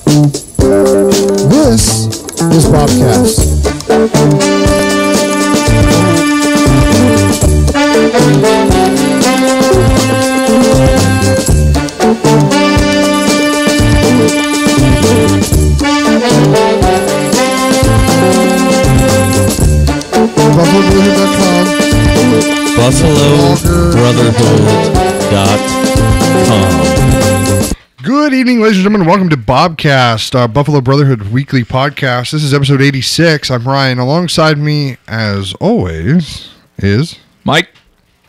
This is BOBcast. BuffaloBrotherhood.com. Good evening, ladies and gentlemen. Welcome to BOBcast, our Buffalo Brotherhood weekly podcast. This is episode 86. I'm Ryan. Alongside me, as always, is Mike.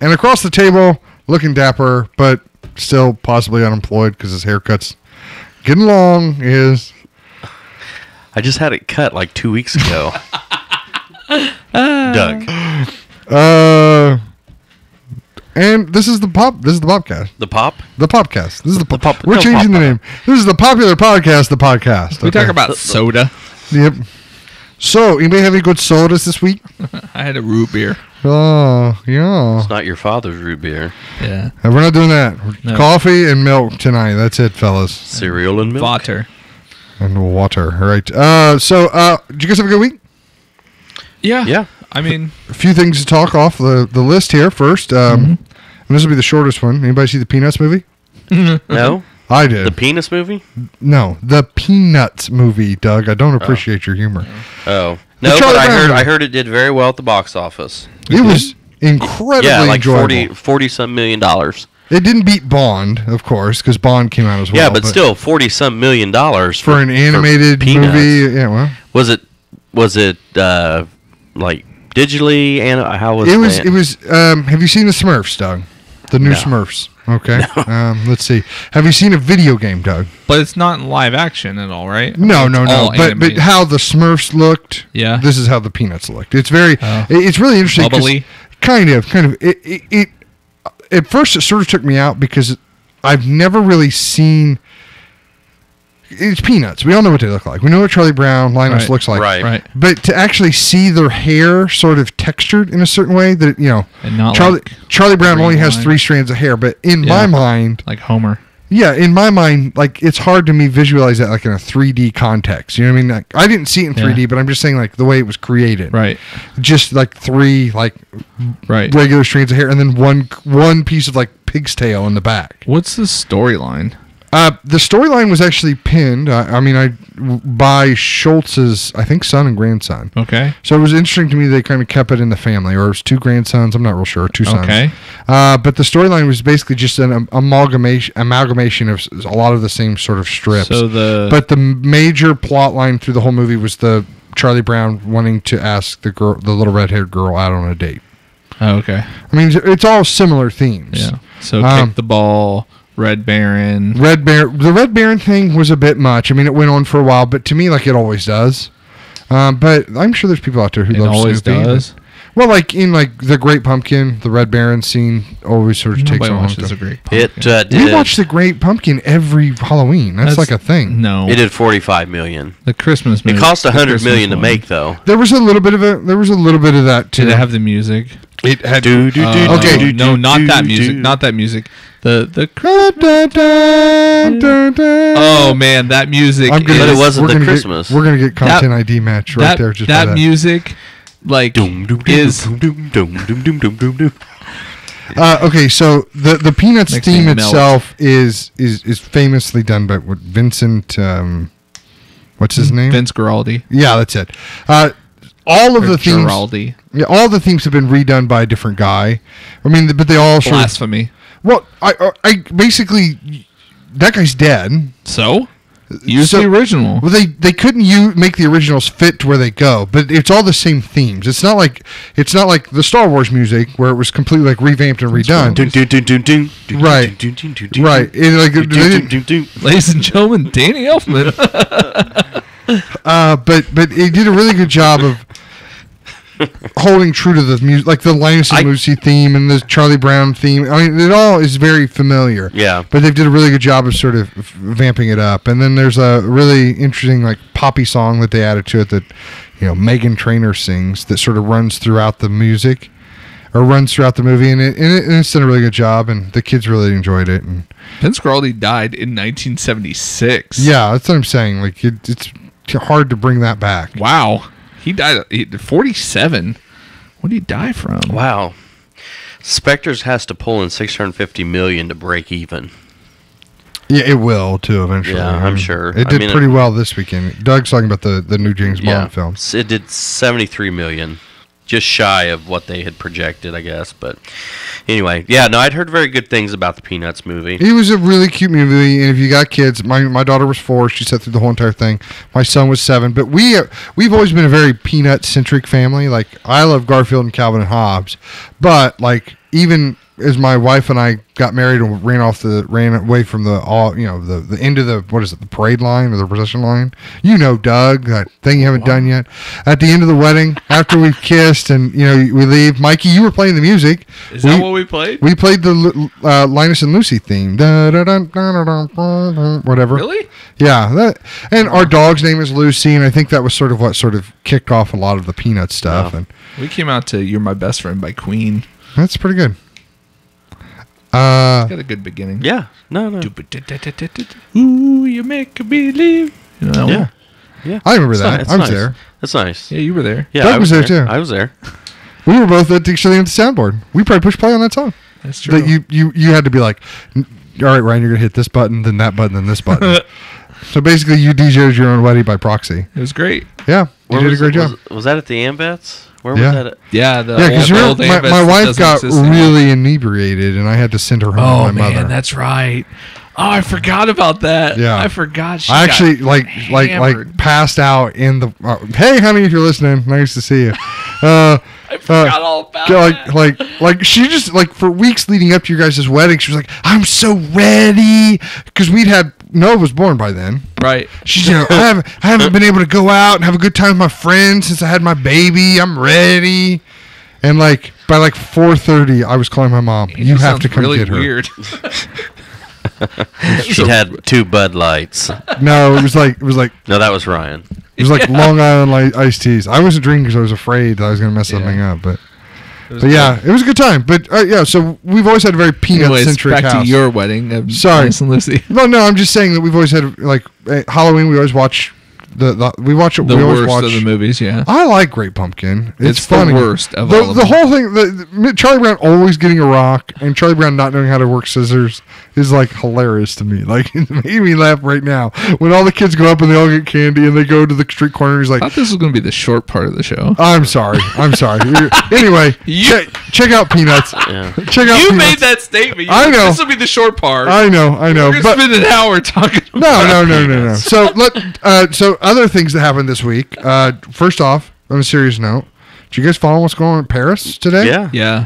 And across the table, looking dapper, but still possibly unemployed because his haircut's getting long, is... I just had it cut like 2 weeks ago. Doug. And this is the BOBcast. The pop? The podcast. This is the pop. We're no, changing pop. the name. This is the popular podcast, the podcast. We talk about soda. Yep. So, anybody have any good sodas this week? I had a root beer. Oh, yeah. It's not your father's root beer. Yeah. And we're not doing that. No. Coffee and milk tonight. That's it, fellas. Cereal and milk. Water. And water. All right. So, did you guys have a good week? Yeah. Yeah. I mean, A few things to talk off the list here first. And this will be the shortest one. Anybody see the Peanuts movie? No? I did. The penis movie? No, the Peanuts movie, Doug. I don't appreciate your humor. Oh. The No, Charlie but Brown movie. I heard it did very well at the box office. It was incredibly Yeah, like enjoyable. 40-some million dollars. It didn't beat Bond, of course, because Bond came out as well. Yeah, but still, 40-some million dollars for an animated Peanuts. movie, yeah. Well, Was it like digitally? And how was it that? was. Have you seen the Smurfs, Doug? The new No. Smurfs. Okay. Let's see. Have you seen a video game, Doug? but it's not in live action at all, right? No, It's no. all But animated. how the Smurfs looked. Yeah. This is how the Peanuts looked. It's very. It's really interesting. 'cause Bubbly? Kind of. It. At first, it sort of took me out because I've never really seen. It's Peanuts. We all know what they look like. We know what Charlie Brown, Linus Right. looks like. Right. But to actually see their hair sort of textured in a certain way that, And not Charlie Brown green only has line. 3 strands of hair, but in my Yeah. mind, like Homer. like it's hard to me visualize that like in a 3D context. You know what I mean? Like, I didn't see it in 3D, but I'm just saying like the way it was created. Right. Just like 3 like Right. regular strands of hair and then one piece of like pig's tail in the back. What's the storyline? The storyline was actually pinned. By Schultz's, I think, son and grandson. Okay. So it was interesting to me they kind of kept it in the family, or it was 2 grandsons. I'm not real sure, 2 sons. Okay. But the storyline was basically just an amalgamation of a lot of the same sort of strips. But the major plot line through the whole movie was the Charlie Brown wanting to ask the little red-haired girl out on a date. Oh, okay. I mean, it's all similar themes. Yeah. So kick the ball, Red Baron. The Red Baron thing was a bit much. I mean, it went on for a while, but to me, like it always does. But I'm sure there's people out there who It love always Snoopy. does. Well, like in like the Great Pumpkin, the Red Baron scene always sort of takes Nobody a long watches a time. great It pumpkin. did. We watch the Great Pumpkin every Halloween. That's like a thing. No. It did 45 million. The Christmas movie. It cost the 100 Christmas million to one. make though. There was a little bit of that too. Did it have the music? It had Okay. No, not that music. Not that music. Oh man, that music. I'm gonna, But it wasn't we're the gonna Christmas. We're gonna get content ID match right there. Just by that music, like is okay. So the Peanuts Makes me theme melt. itself is famously done by Vincent. What's his name? Vince Guaraldi. Yeah, that's it. All of Or the themes. Guaraldi. Yeah, all the themes have been redone by a different guy. I mean, but they all sort of. Blasphemy. Well, I basically that guy's dead. So use So- the original. Well, they couldn't make the originals fit to where they go, but it's all the same themes. It's not like the Star Wars music where it was completely like revamped and redone. Right. It, like, they didn't- Ladies and gentlemen, Danny Elfman. but it did a really good job of holding true to the music, like the Linus and Lucy theme and the Charlie Brown theme. I mean, it all is very familiar. Yeah. But they did a really good job of sort of vamping it up. And then there's a really interesting like poppy song that they added to it that, Meghan Trainor sings that sort of runs throughout the music. or runs throughout the movie, and it's done a really good job, and the kids really enjoyed it. And Vince Guaraldi died in 1976. yeah, that's what I'm saying. Like it's hard to bring that back. Wow, he died at 47. What did he die from? Wow. Spectres has to pull in $650 million to break even. Yeah, it will too eventually. Yeah, I'm sure. It did pretty well this weekend. Doug's talking about the new James Bond film. It did $73 million, just shy of what they had projected, I guess. But anyway, yeah, no, I'd heard very good things about the Peanuts movie. It was a really cute movie, and if you got kids, my daughter was 4. She sat through the whole entire thing. My son was 7. But we've always been a very Peanut-centric family. Like, I love Garfield and Calvin and Hobbes, but like even as my wife and I got married and ran away from the end of the parade line or the procession line. You know, Doug, that thing you haven't done yet. At the end of the wedding, after we've kissed and we leave. Mikey, you were playing the music. Is that what we played? We played the Linus and Lucy theme. Whatever. Really? Yeah. And our dog's name is Lucy, and I think that was sort of kicked off a lot of the Peanut stuff. Wow. And we came out to "You're My Best Friend" by Queen. that's pretty good. It's got a good beginning. Yeah. No. Ooh, you make me believe. You know that Yeah. one? Yeah. I remember that. I was nice. there. That's nice. Yeah, you were there. Yeah, Doug I was there, too. I was there. We were both at the soundboard. We probably pushed play on that song. That's true. That you had to be like, all right, Ryan, you're gonna hit this button, then that button, then this button. So basically, you DJ'd your own wedding by proxy. It was great. Yeah, you did a great job. Was that at the Ambets? Where Yeah. was that at? Yeah, Because my wife got really inebriated, and I had to send her home Oh with my man, mother. that's right. Oh, I forgot about that. Yeah. I forgot. I actually hammered. passed out in the. Hey, honey, if you're listening, nice to see you. I forgot all about that. Like she just for weeks leading up to your guys' wedding, she was like, "I'm so ready," because Noah was born by then. Right. She's I haven't been able to go out and have a good time with my friends since I had my baby. I'm ready. And by 4:30, I was calling my mom. You have to come really get her. Weird. She had 2 Bud Lights. No, it was like No, that was Ryan. it was like Long Island iced teas. I wasn't drinking because I was afraid that I was going to mess something up. But yeah, it was a good time. But yeah, so we've always had a very Peanut-centric back house. to your wedding. Sorry. Linus and Lucy. No, I'm just saying that we've always had Halloween. We always watch we watch The always worst watch of the movies, yeah. I like Great Pumpkin. It's the funny. worst of all of The them. whole thing, Charlie Brown always getting a rock and Charlie Brown not knowing how to work scissors is hilarious to me. It made me laugh right now when all the kids go up and they all get candy and they go to the street corner. And he's I thought this was going to be the short part of the show. I'm sorry. Anyway, check out Peanuts. Yeah. Check out You Peanuts. made that statement. I know. This will be the short part. I know. We're going to spend an hour talking about No. So other things that happened this week. First off, on a serious note, did you guys follow what's going on in Paris today? Yeah. Yeah.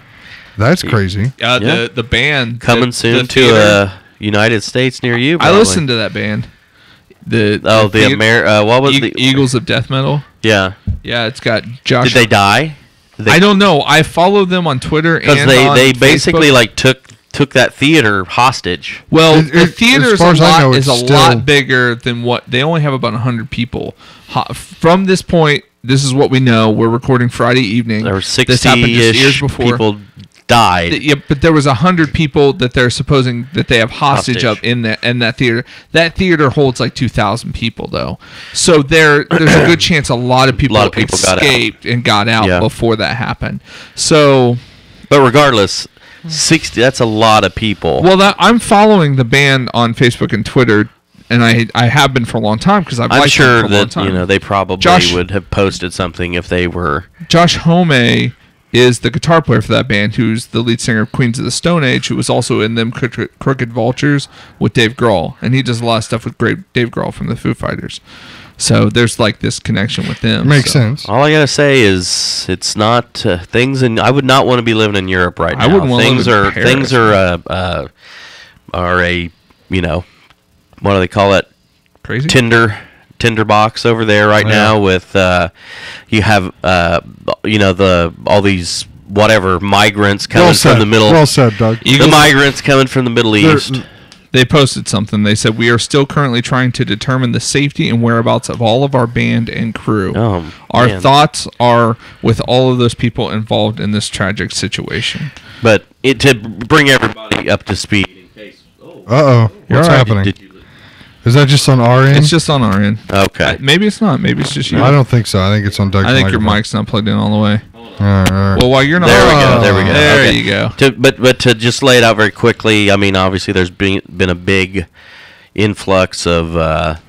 That's crazy. Yeah. The band. Coming soon to United States near you. I Probably. listened to that band. What was the Eagles of Death Metal? Yeah. Yeah, it's got Josh. Did they die? I don't know. I follow them on Twitter and Because they on basically Facebook. took that theater hostage. Well, the as theater far as I know, is it's a still- lot bigger than what they only have about 100 people. From this point, this is what we know. We're recording Friday evening. There were This happened just years 60-ish before. people died. Yeah, but there was 100 people that they're supposing that they have hostage of in that theater. That theater holds 2,000 people though, so there's a good chance a lot of people escaped and got out before that happened. So, but regardless, 60. That's a lot of people. Well, I'm following the band on Facebook and Twitter. And I have been for a long time because I'm sure them for a long time. that they probably would have posted something if they were. Josh Homme is the guitar player for that band, who's the lead singer of Queens of the Stone Age, who was also in them Crooked Vultures with Dave Grohl, and he does a lot of stuff with great Dave Grohl from the Foo Fighters. So there's this connection with them. Makes sense. All I gotta say is it's not things, and I would not want to be living in Europe right now. I wouldn't want to live in Paris. Things are a what do they call it? Crazy Tinder box over there right now with you have all these whatever migrants coming from the middle. Well said, Doug. The migrants coming from the Middle East. They posted something. They said, "We are still currently trying to determine the safety and whereabouts of all of our band and crew. Our thoughts are with all of those people involved in this tragic situation." But to bring everybody up to speed in case... What's happening? Is that just on our end? It's just on our end. Okay. Maybe it's not. Maybe it's just you. I don't think so. I think it's on Doug's I think microphone. your mic's not plugged in all the way. All right. Well, while you're not... There we go. There you go. But to just lay it out very quickly, I mean, obviously there's been a big influx of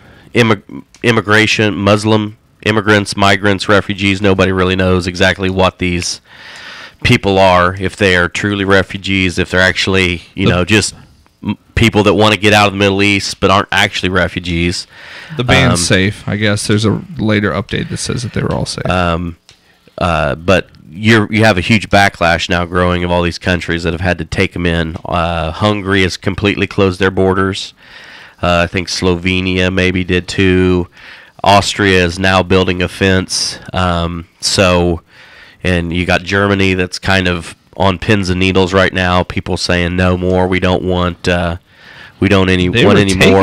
immigration, Muslim immigrants, migrants, refugees. Nobody really knows exactly what these people are, if they are truly refugees, if they're actually, just people that want to get out of the Middle East but aren't actually refugees. The band's safe, I guess. There's a later update that says that they were all safe. But you have a huge backlash now growing of all these countries that have had to take them in. Hungary has completely closed their borders. I think Slovenia maybe did too. Austria is now building a fence. And you got Germany that's kind of on pins and needles right now. People saying no more. We don't want. We don't want any more. They were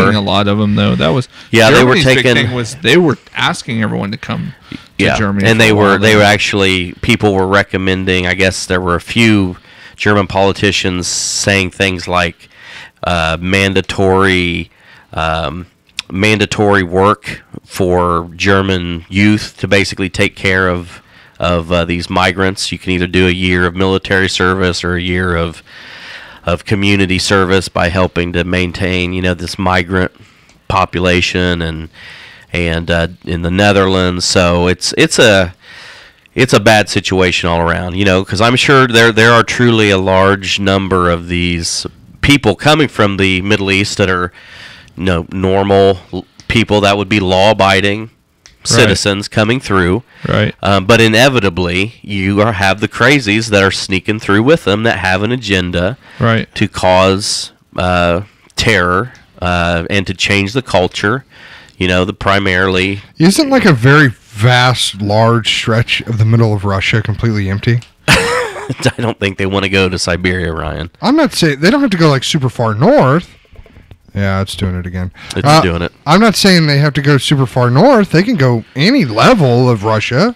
taking a lot of them though. That was Germany's they were taking. Big thing was they were asking everyone to come to Germany. And they were actually, people were recommending. I guess there were a few German politicians saying things like mandatory work for German youth to basically take care of these migrants. You can either do a year of military service or a year of community service by helping to maintain, this migrant population and in the Netherlands. So it's a bad situation all around, because I'm sure there are truly a large number of these people coming from the Middle East that are normal people that would be law-abiding citizens coming through. Right. But inevitably, you have the crazies that are sneaking through with them that have an agenda to cause terror and to change the culture. The primarily... Isn't like a very vast, large stretch of the middle of Russia completely empty? I don't think they want to go to Siberia, Ryan. I'm not saying... They don't have to go like super far north. Yeah, it's doing it again. It's doing it. I'm not saying they have to go super far north. They can go any level of Russia.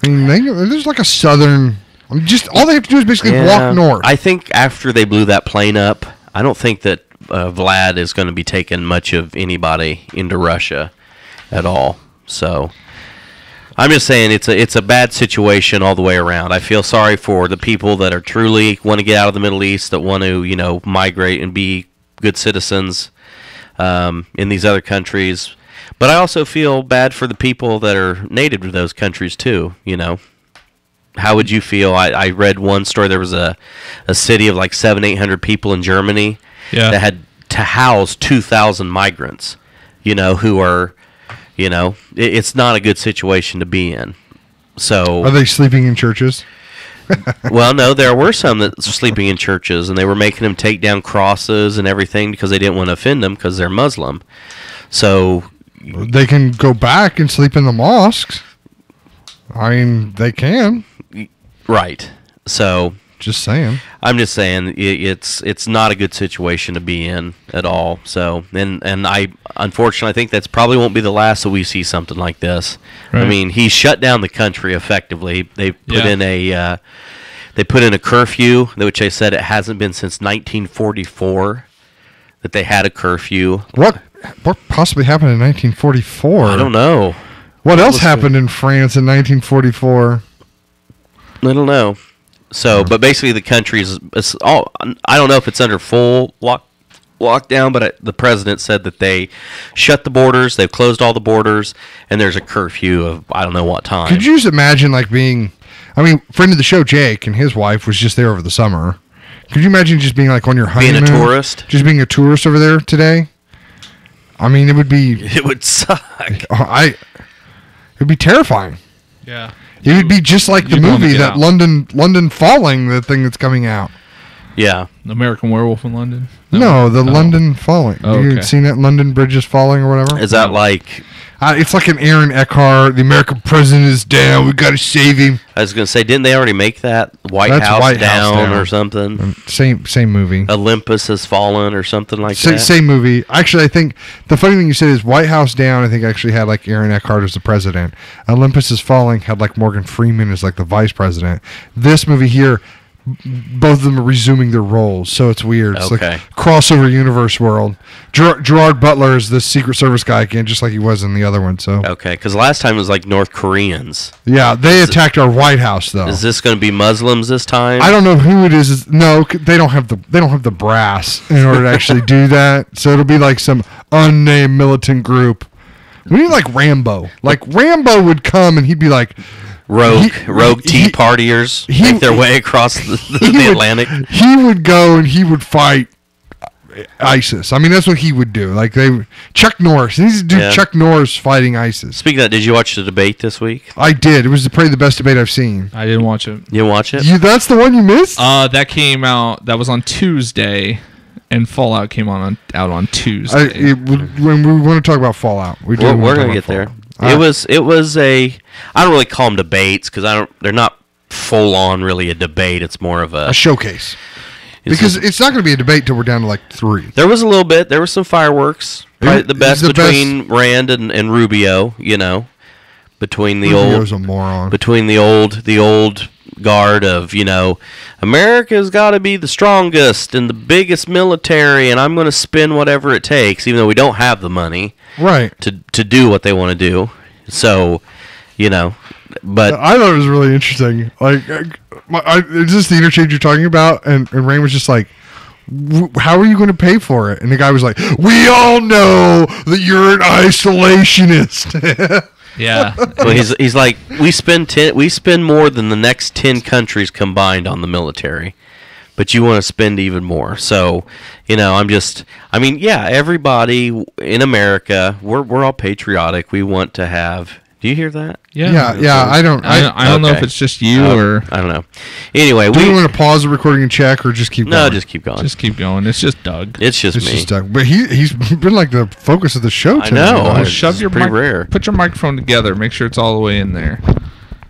I mean, there's like a southern... all they have to do is basically walk north. I think after they blew that plane up, I don't think that Vlad is going to be taking much of anybody into Russia at all. So I'm just saying it's a bad situation all the way around. I feel sorry for the people that are truly want to get out of the Middle East, that want to migrate and be good citizens in these other countries. But I also feel bad for the people that are native to those countries too. How would you feel? I read one story. There was a city of like 700-800 people in Germany that had to house 2,000 migrants, who are, it's not a good situation to be in. So are they sleeping in churches? Well, no, there were some that were sleeping in churches, and they were making them take down crosses and everything because they didn't want to offend them because they're Muslim. So they can go back and sleep in the mosques. I mean, they can. Right. So just saying. I'm just saying it's not a good situation to be in at all. So and I unfortunately think that's probably won't be the last that we see something like this. Right. I mean, he shut down the country effectively. They put in a curfew, which they said it hasn't been since 1944 that they had a curfew. What possibly happened in 1944? I don't know. What else happened in France in 1944? I don't know. So, but basically the country is all, I don't know if it's under full lockdown, but the president said that they shut the borders, they've closed all the borders, and there's a curfew of I don't know what time. Could you just imagine friend of the show, Jake, and his wife was just there over the summer. Could you imagine just being like on your honeymoon? Being a tourist? Just being a tourist over there today? I mean, it would suck. It would be terrifying. Yeah. It would be just like the movie that London Falling, the thing that's coming out. Yeah. American Werewolf in London? No, London Falling. Oh, okay. You seen that? London Bridge is Falling or whatever? Is that like It's like an Aaron Eckhart. The American president is down. We got to save him. I was going to say, didn't they already make that White House down or something? Same movie. Olympus has fallen or something like that. Same movie. Actually, I think the funny thing you said is White House Down. I think actually had like Aaron Eckhart as the president. Olympus is Falling had like Morgan Freeman as like the vice president. This movie here, both of them are resuming their roles, so it's weird. It's like crossover universe world. Gerard Butler is the Secret Service guy again, just like he was in the other one. So because last time it was like North Koreans. Yeah, they attacked our White House though. Is this going to be Muslims this time? I don't know who it is. No, they don't have the brass in order to actually do that. So it'll be like some unnamed militant group. We need like Rambo. Like Rambo would come and he'd be like. Rogue Tea Partiers make their way across the Atlantic. He would go and he would fight ISIS. I mean, that's what he would do. Like Chuck Norris. He needs to do Chuck Norris fighting ISIS. Speaking of that, did you watch the debate this week? I did. It was probably the best debate I've seen. I didn't watch it. You didn't watch it? That's the one you missed? That came out. That was on Tuesday. And Fallout came out on Tuesday. When we want to talk about Fallout, we're going to get there. It was a. I don't really call them debates because they're not full on really a debate. It's more of a showcase. Because it's not going to be a debate till we're down to like 3. There was a little bit. There was some fireworks. Probably the best between Rand and Rubio. You know, between the Rubio's a moron. Between the old guard of America's got to be the strongest and the biggest military, and I'm going to spend whatever it takes, even though we don't have the money. Right. To do what they want to do. So, but I thought it was really interesting. Like, is this the interchange you're talking about? And Rain was just like, how are you going to pay for it? And the guy was like, we all know that you're an isolationist. Yeah. Well, he's like, we spend more than the next 10 countries combined on the military. But you want to spend even more. So, everybody in America, we're all patriotic. We want to have. Do you hear that? Yeah. I don't know if it's just you or I don't know. Anyway, do we want to pause the recording and check, or just keep going? No, just keep going. Just keep going. It's just Doug. It's just me. Doug. But he's been like the focus of the show tonight. I know. Shove your rare. Put your microphone together. Make sure it's all the way in there.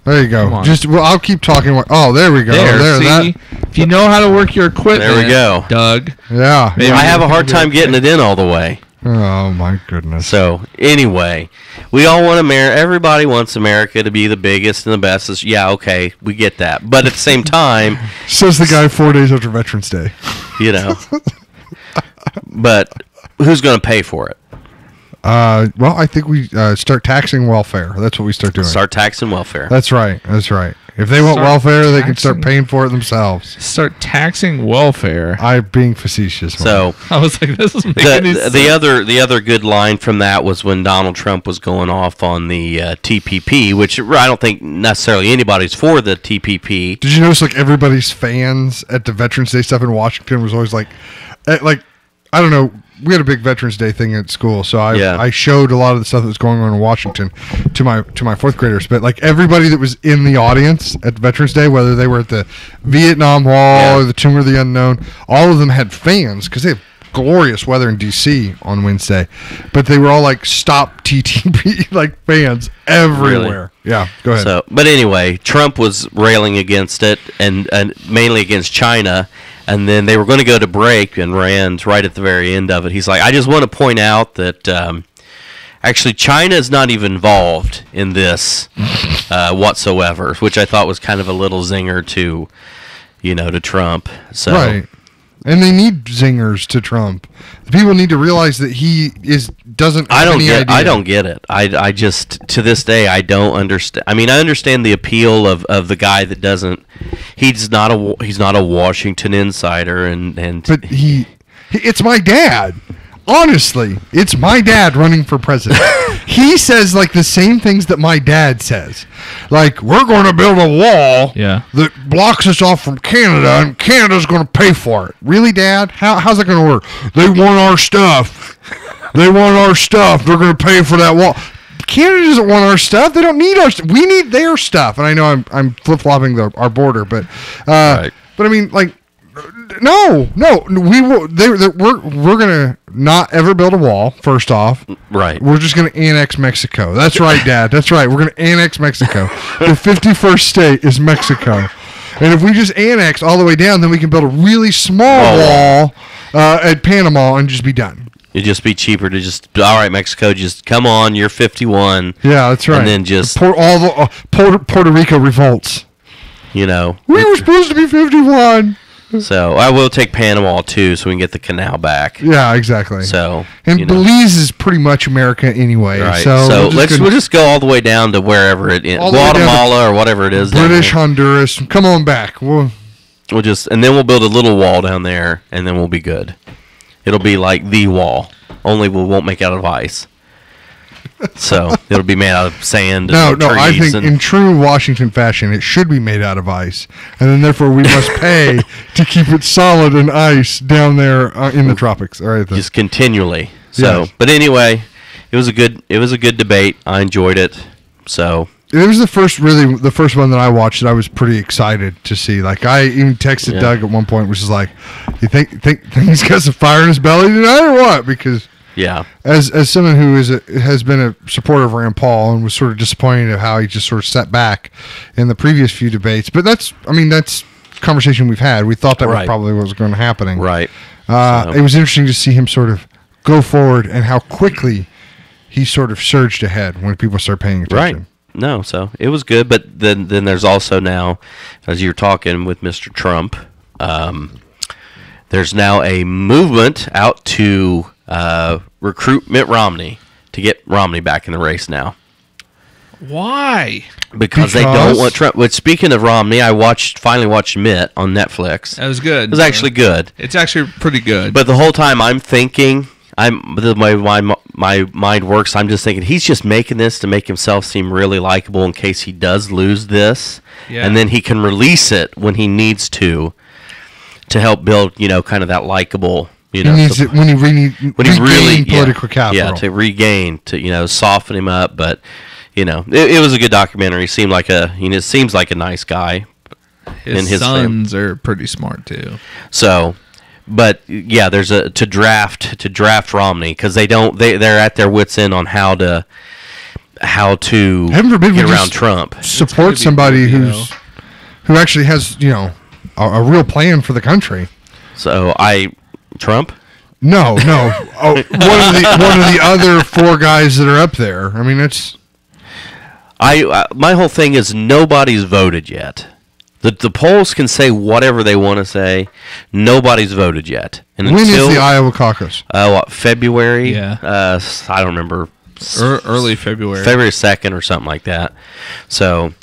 There you go. I'll keep talking. Oh, there we go. See? If you know how to work your equipment, there we go, Doug. Yeah. I have a hard time getting it in all the way. Oh my goodness. So anyway, we all want Everybody wants America to be the biggest and the best. Yeah, okay, we get that. But at the same time, says the guy 4 days after Veterans Day. But who's going to pay for it? Well, I think we start taxing welfare. That's what we start doing. Start taxing welfare. That's right. If they want welfare, they can start paying for it themselves. Start taxing welfare. I'm being facetious. So I was like, this is making any sense. The other good line from that was when Donald Trump was going off on the TPP, which I don't think necessarily anybody's for the TPP. Did you notice like everybody's fans at the Veterans Day stuff in Washington was always like I don't know. We had a big Veterans Day thing at school, so I showed a lot of the stuff that was going on in Washington to my fourth graders. But like everybody that was in the audience at Veterans Day, whether they were at the Vietnam Wall or the Tomb of the Unknown, all of them had fans because they have glorious weather in D.C. on Wednesday. But they were all like stop TTP like fans everywhere. Really? Yeah, go ahead. So, but anyway, Trump was railing against it and mainly against China. And then they were going to go to break, and Rand, right at the very end of it, he's like, I just want to point out that actually China is not even involved in this whatsoever, which I thought was kind of a little zinger to Trump. So. Right. And they need zingers to Trump. The people need to realize that he doesn't have any idea. I don't get it. I just, to this day, I don't understand. I mean, I understand the appeal of the guy that doesn't. He's not a Washington insider, but it's my dad. Honestly, it's my dad running for president. He says like the same things that my dad says. Like, we're going to build a wall that blocks us off from Canada, and Canada's going to pay for it. Really, Dad? How's that going to work? They want our stuff. They want our stuff. They're going to pay for that wall. Canada doesn't want our stuff. They don't need our stuff. We need their stuff. And I know I'm flip-flopping our border, but right. But I mean, like, No. We will. We're gonna not ever build a wall. First off, right. We're just gonna annex Mexico. That's right, Dad. That's right. We're gonna annex Mexico. The 51st state is Mexico, and if we just annex all the way down, then we can build a really small wall at Panama and just be done. It'd just be cheaper to just, all right, Mexico, just come on, you're 51. Yeah, that's right. And then just Puerto Rico revolts. We were supposed to be 51. So I will take Panama too, so we can get the canal back. Yeah, exactly. So Belize is pretty much America anyway. Right. So we'll just go all the way down to wherever it is, Guatemala or whatever it is. British Honduras. Come on back. We'll then we'll build a little wall down there, and then we'll be good. It'll be like the wall, only we won't make it out of ice. So it'll be made out of sand. No, I think in true Washington fashion, it should be made out of ice, and then therefore we must pay to keep it solid in ice down there in the tropics. All right, just continually. So, yes. But anyway, it was a good debate. I enjoyed it. So. It was the first one that I watched that I was pretty excited to see. Like, I even texted Doug at one point, which is like, you think he's got some fire in his belly tonight or what? Because as someone who has been a supporter of Rand Paul and was sort of disappointed at how he just sort of sat back in the previous few debates. But that's conversation we've had. We thought that was probably what was going to happen. Right. It was interesting to see him sort of go forward and how quickly he sort of surged ahead when people start paying attention. Right. No, so it was good, but then there's also now, as you're talking with Mr. Trump, there's now a movement out to recruit Mitt Romney to get Romney back in the race now. Why? Because they don't want Trump. But speaking of Romney, I finally watched Mitt on Netflix. That was good. It was actually good. It's actually pretty good. But the whole time I'm thinking, my mind works. I'm just thinking he's just making this to make himself seem really likable in case he does lose this, and then he can release it when he needs to help build, kind of that likable. He needs it when he really political capital. Yeah, to regain, to soften him up. But it was a good documentary. He seemed like seems like a nice guy. His sons are pretty smart too. So. But yeah, there's to draft Romney because they're at their wits' end on how to heaven forbid get around Trump. Support somebody who actually has a real plan for the country. So Trump? No. One of the other four guys that are up there. I mean, it's. My whole thing is nobody's voted yet. The polls can say whatever they want to say. Nobody's voted yet. And when is the Iowa caucus? February? Yeah. I don't remember. Early February. February 2nd or something like that. So,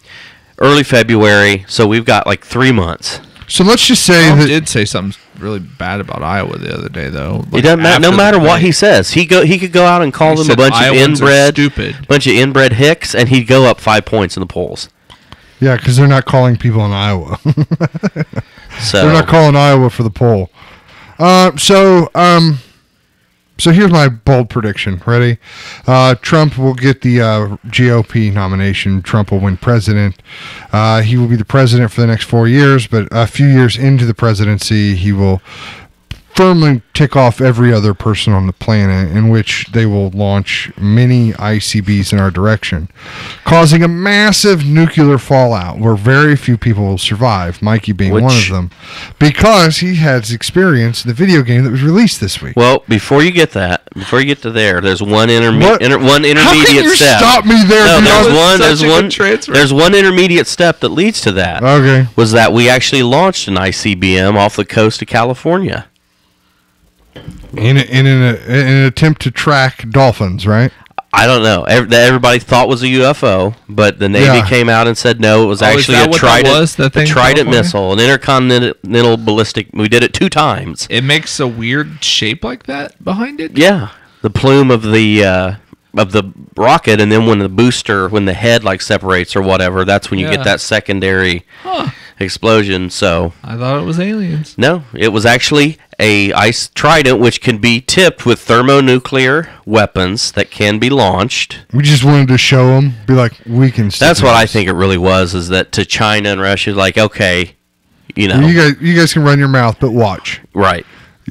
early February. So, we've got like 3 months. So, let's just say Trump did say something really bad about Iowa the other day, though. It doesn't matter. No matter what he says. He could go out and call them a bunch of inbred hicks, and he'd go up 5 points in the polls. Yeah, because they're not calling people in Iowa. They're not calling Iowa for the poll. So here's my bold prediction. Ready? Trump will get the GOP nomination. Trump will win president. He will be the president for the next 4 years, but a few years into the presidency, he will firmly tick off every other person on the planet, in which they will launch many ICBMs in our direction, causing a massive nuclear fallout where very few people will survive, Mikey being one of them, because he has experience in the video game that was released this week. Well, before you get to there, there's one intermediate step. How can you stop me there? No, there's one intermediate step that leads to that. Okay. Was that we actually launched an ICBM off the coast of California. In an attempt to track dolphins, right? I don't know. Everybody thought was a UFO, but the Navy came out and said no. It was actually a Trident missile, an intercontinental ballistic. We did it 2 times. It makes a weird shape like that behind it. Yeah, the plume of the rocket, and then when the head separates or whatever, that's when you get that secondary explosion. So I thought it was aliens. No, it was actually a ice Trident, which can be tipped with thermonuclear weapons that can be launched. We just wanted to show them, be like, we can. That's what I think it really was. Is that to China and Russia, like, okay, You know, you guys can run your mouth, but watch. Right.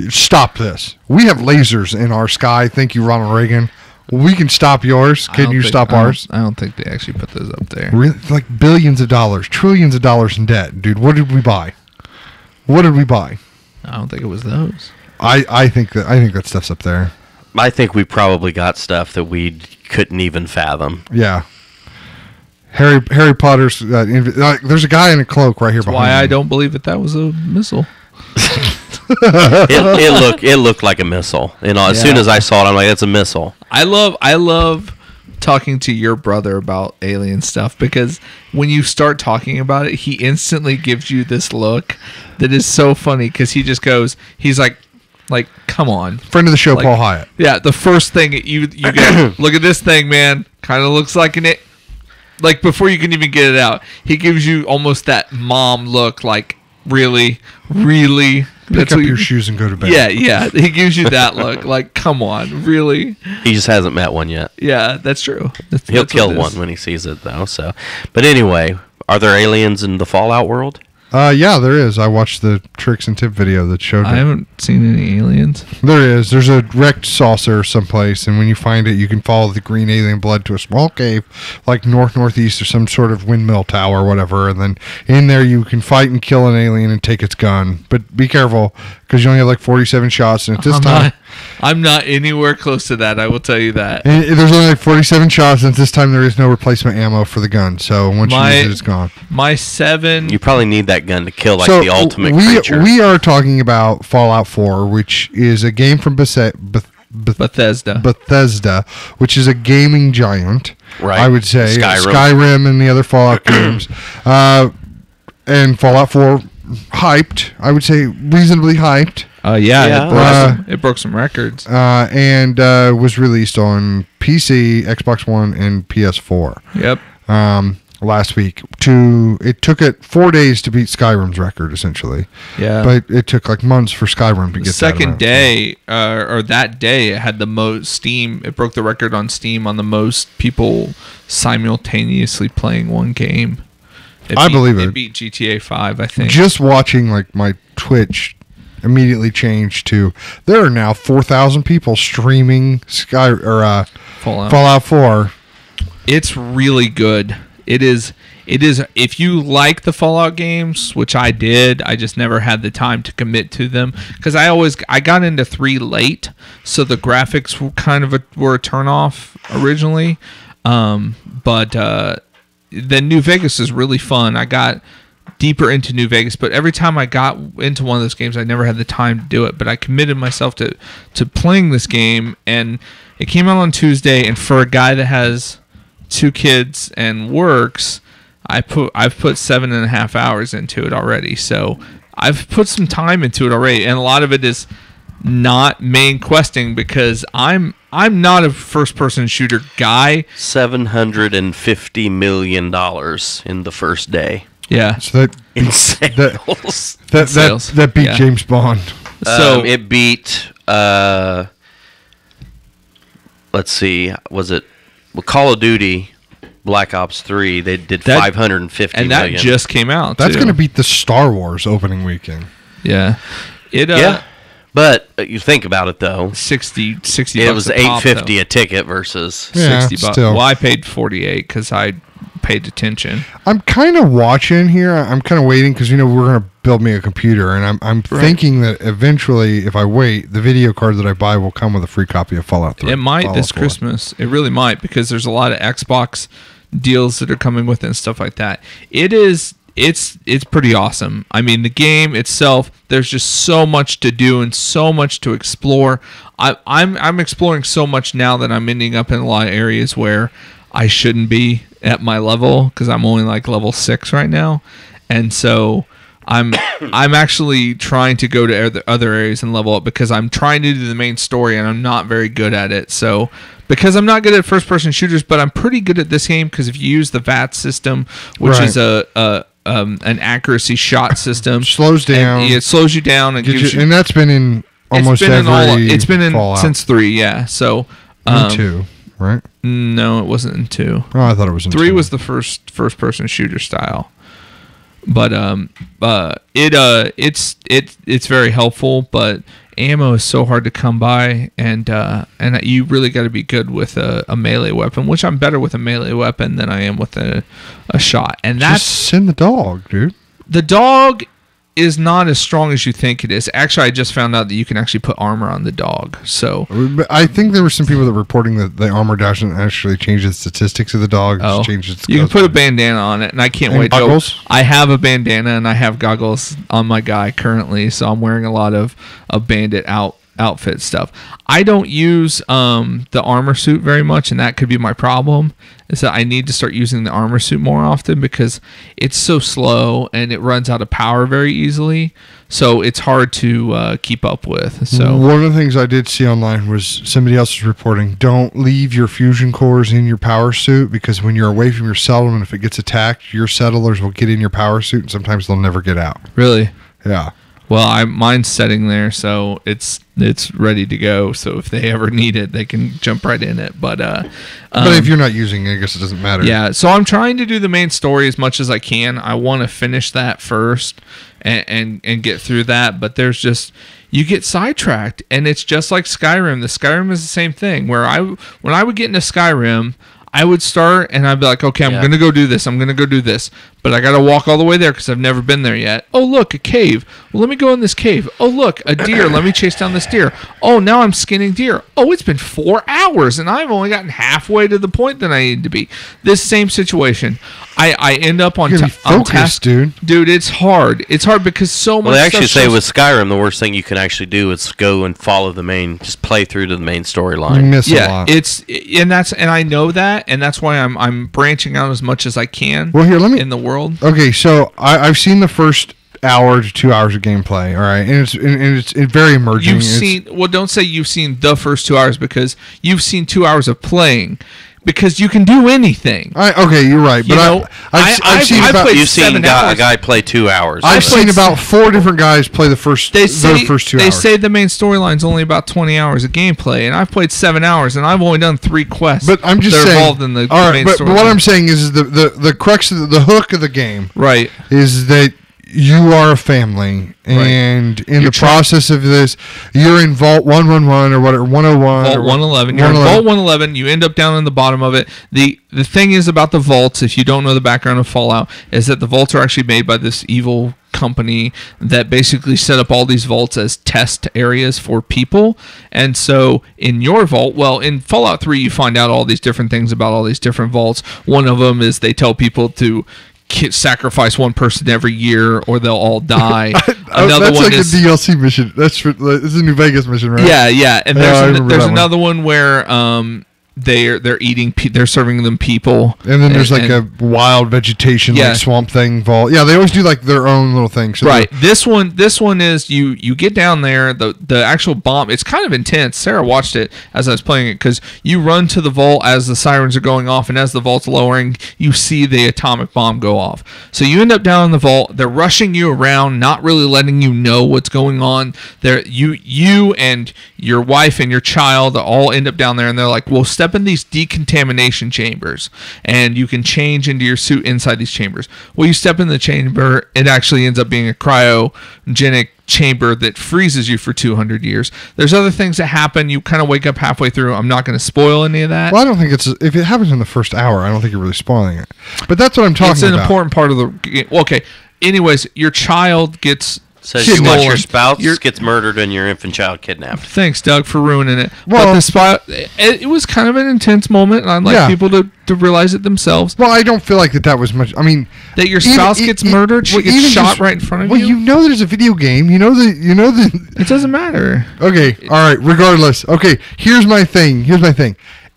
Stop this. We have lasers in our sky. Thank you, Ronald Reagan. We can stop yours. Can you stop ours? I don't think they actually put those up there. Really? Like billions of dollars, trillions of dollars in debt, dude. What did we buy? What did we buy? I don't think it was those. I think that stuff's up there. I think we probably got stuff that we couldn't even fathom. Yeah. Harry Potter's. There's a guy in a cloak right here That's behind why me. I don't believe that was a missile. it looked like a missile. You know, as soon as I saw it, I'm like, it's a missile. I love talking to your brother about alien stuff because when you start talking about it, he instantly gives you this look that is so funny because he just goes, he's like, come on. Friend of the show, Paul Hyatt. Yeah, the first thing you get, look at this thing, man. Kind of looks like like before you can even get it out, he gives you almost that mom look, like really. Pick up your shoes and go to bed. Yeah. He gives you that look, like come on, really. He just hasn't met one yet. Yeah, that's true. He'll kill one when he sees it, though. So, but anyway, are there aliens in the Fallout world? Yeah, there is. I watched the Tricks and Tip video that showed it. I haven't seen any aliens. There is. There's a wrecked saucer someplace, and when you find it, you can follow the green alien blood to a small cave, like northeast or some sort of windmill tower or whatever, and then in there you can fight and kill an alien and take its gun. But be careful, because you only have like 47 shots, and at this time... I'm not anywhere close to that, I will tell you that. And there's only like 47 shots, and at this time there is no replacement ammo for the gun, so once you use it, it's gone. My 7... You probably need that gun to kill the ultimate creature. We are talking about Fallout 4, which is a game from Bethesda, which is a gaming giant, right? I would say Skyrim and the other Fallout games, and Fallout 4 hyped. I would say reasonably hyped. It broke some records, and was released on PC, Xbox One, and PS4. Yep. Last week. It took it 4 days to beat Skyrim's record, essentially. Yeah. But it took like months for Skyrim to get the second day, or that day, it had the most Steam. It broke the record on Steam on the most people simultaneously playing one game. I believe it. It beat GTA 5, I think. Just watching like my Twitch immediately changed to there are now 4,000 people streaming Fallout 4. It's really good. It is if you like the Fallout games, which I did, I just never had the time to commit to them because I got into 3 late, so the graphics were kind of were a turnoff originally. But then New Vegas is really fun. I got deeper into New Vegas, but every time I got into one of those games, I never had the time to do it. But I committed myself to playing this game, and it came out on Tuesday. And for a guy that has 2 kids and works, I've put 7.5 hours into it already. So I've put some time into it already, and a lot of it is not main questing because I'm not a first person shooter guy. $750 million in the first day. Yeah. So in sales. That beat James Bond. So it beat let's see, was it Call of Duty Black Ops 3, they did 550 and million. That just came out. That's going to beat the Star Wars opening weekend. Yeah. But you think about it though, 60 it was $8.50 a ticket versus $60. Still. Well, I paid $48 cuz I paid attention. I'm kind of watching here. I'm kind of waiting because we're going to build me a computer, and I'm thinking that eventually, if I wait, the video card that I buy will come with a free copy of Fallout 3. It might this Christmas. It really might because there's a lot of Xbox deals that are coming with it and stuff like that. It's pretty awesome. I mean, the game itself, there's just so much to do and so much to explore. I'm exploring so much now that I'm ending up in a lot of areas where I shouldn't be at my level because I'm only like level 6 right now, and so I'm actually trying to go to other areas and level up because I'm trying to do the main story and I'm not very good at it. So because I'm not good at first person shooters, but I'm pretty good at this game because if you use the VAT system, which is an accuracy shot system, slows down. It slows you down and gives you, and that's been in almost every. It's been in Fallout. Since 3, yeah. So 2, right? No, it wasn't in 2. Oh, I thought it was in 3 2. was the first person shooter style. it's very helpful, but ammo is so hard to come by, and you really got to be good with a melee weapon, which I'm better with a melee weapon than I am with a shot. And that's just send the dog, dude. The dog is not as strong as you think it is. Actually, I just found out that you can actually put armor on the dog. So I think there were some people that were reporting that the armor doesn't actually change the statistics of the dog. Oh, changes you can put a bandana on it, and I can't wait. Goggles? I have a bandana and I have goggles on my guy currently, so I'm wearing a lot of bandit outfit stuff. I don't use the armor suit very much, and that could be my problem. Is that I need to start using the armor suit more often because it's so slow and it runs out of power very easily. So it's hard to keep up with. So one of the things I did see online was somebody else was reporting: don't leave your fusion cores in your power suit, because when you're away from your settlement, if it gets attacked, your settlers will get in your power suit, and sometimes they'll never get out. Really? Yeah. Well, mine's setting there, so it's ready to go. So if they ever need it, they can jump right in it. But if you're not using it, I guess it doesn't matter. Yeah. So I'm trying to do the main story as much as I can. I want to finish that first and get through that. But there's just, you get sidetracked, and it's just like Skyrim. The Skyrim is the same thing. Where when I would get into Skyrim, I would start and I'd be like, okay, I'm going to go do this. I'm going to go do this. But I got to walk all the way there because I've never been there yet. Oh, look, a cave. Well, let me go in this cave. Oh, look, a deer. Let me chase down this deer. Oh, now I'm skinning deer. Oh, it's been 4 hours and I've only gotten halfway to the point that I need to be. This same situation. I end up on task, dude. Dude, it's hard. It's hard because so much. Well, they actually say with Skyrim, the worst thing you can actually do is go and follow the main, just play through to the main storyline. You miss a lot. And I know that, and that's why I'm branching out as much as I can. Well, here, in the world. Okay, so I've seen the first hour to 2 hours of gameplay. All right, and it's very emerging. Don't say you've seen the first 2 hours, because you've seen 2 hours of playing. Because you can do anything. Okay, you're right. But I've seen a guy play 2 hours. I've seen about 4 different guys play the first 2 hours. They say the main storyline's only about 20 hours of gameplay, and I've played 7 hours, and I've only done 3 quests. But I'm just saying, involved in the main storyline. But what I'm saying is the crux of the hook of the game, right, is that you are a family, and in the process of this, you're in Vault 111 or whatever, 101. Vault 111. You're in Vault 111. You end up down in the bottom of it. The thing is about the vaults, if you don't know the background of Fallout, is that the vaults are actually made by this evil company that basically set up all these vaults as test areas for people. And so in your vault, well, in Fallout 3, you find out all these different things about all these different vaults. One of them is they tell people to sacrifice one person every year or they'll all die. Another that's one like is a DLC mission. It's a New Vegas mission, right? Yeah. And there's another one where they're eating. They're serving them people. And then there's a wild vegetation, like Swamp Thing vault. Yeah, they always do like their own little thing. So right. This one is you get down there. The actual bomb. It's kind of intense. Sarah watched it as I was playing it because you run to the vault as the sirens are going off, and as the vault's lowering, you see the atomic bomb go off. So you end up down in the vault. They're rushing you around, not really letting you know what's going on. You and your wife and your child all end up down there, and they're like, "Well, step in these decontamination chambers and you can change into your suit inside these chambers." Well, you step in the chamber, it actually ends up being a cryogenic chamber that freezes you for 200 years. There's other things that happen. You kind of wake up halfway through. I'm not going to spoil any of that. Well, I don't think if it happens in the first hour, I don't think you're really spoiling it. But that's what I'm talking about. It's an important part of the... Okay. Anyways, your child gets... Says you watch your spouse gets murdered and your infant child kidnapped. Thanks, Doug, for ruining it. Well, but it was kind of an intense moment, and I'd like people to realize it themselves. Well, I don't feel like that was much. I mean, that your spouse gets murdered, she gets shot right in front of you. Well, you know there's a video game. You know the. It doesn't matter. Okay, all right. Regardless, okay. Here's my thing.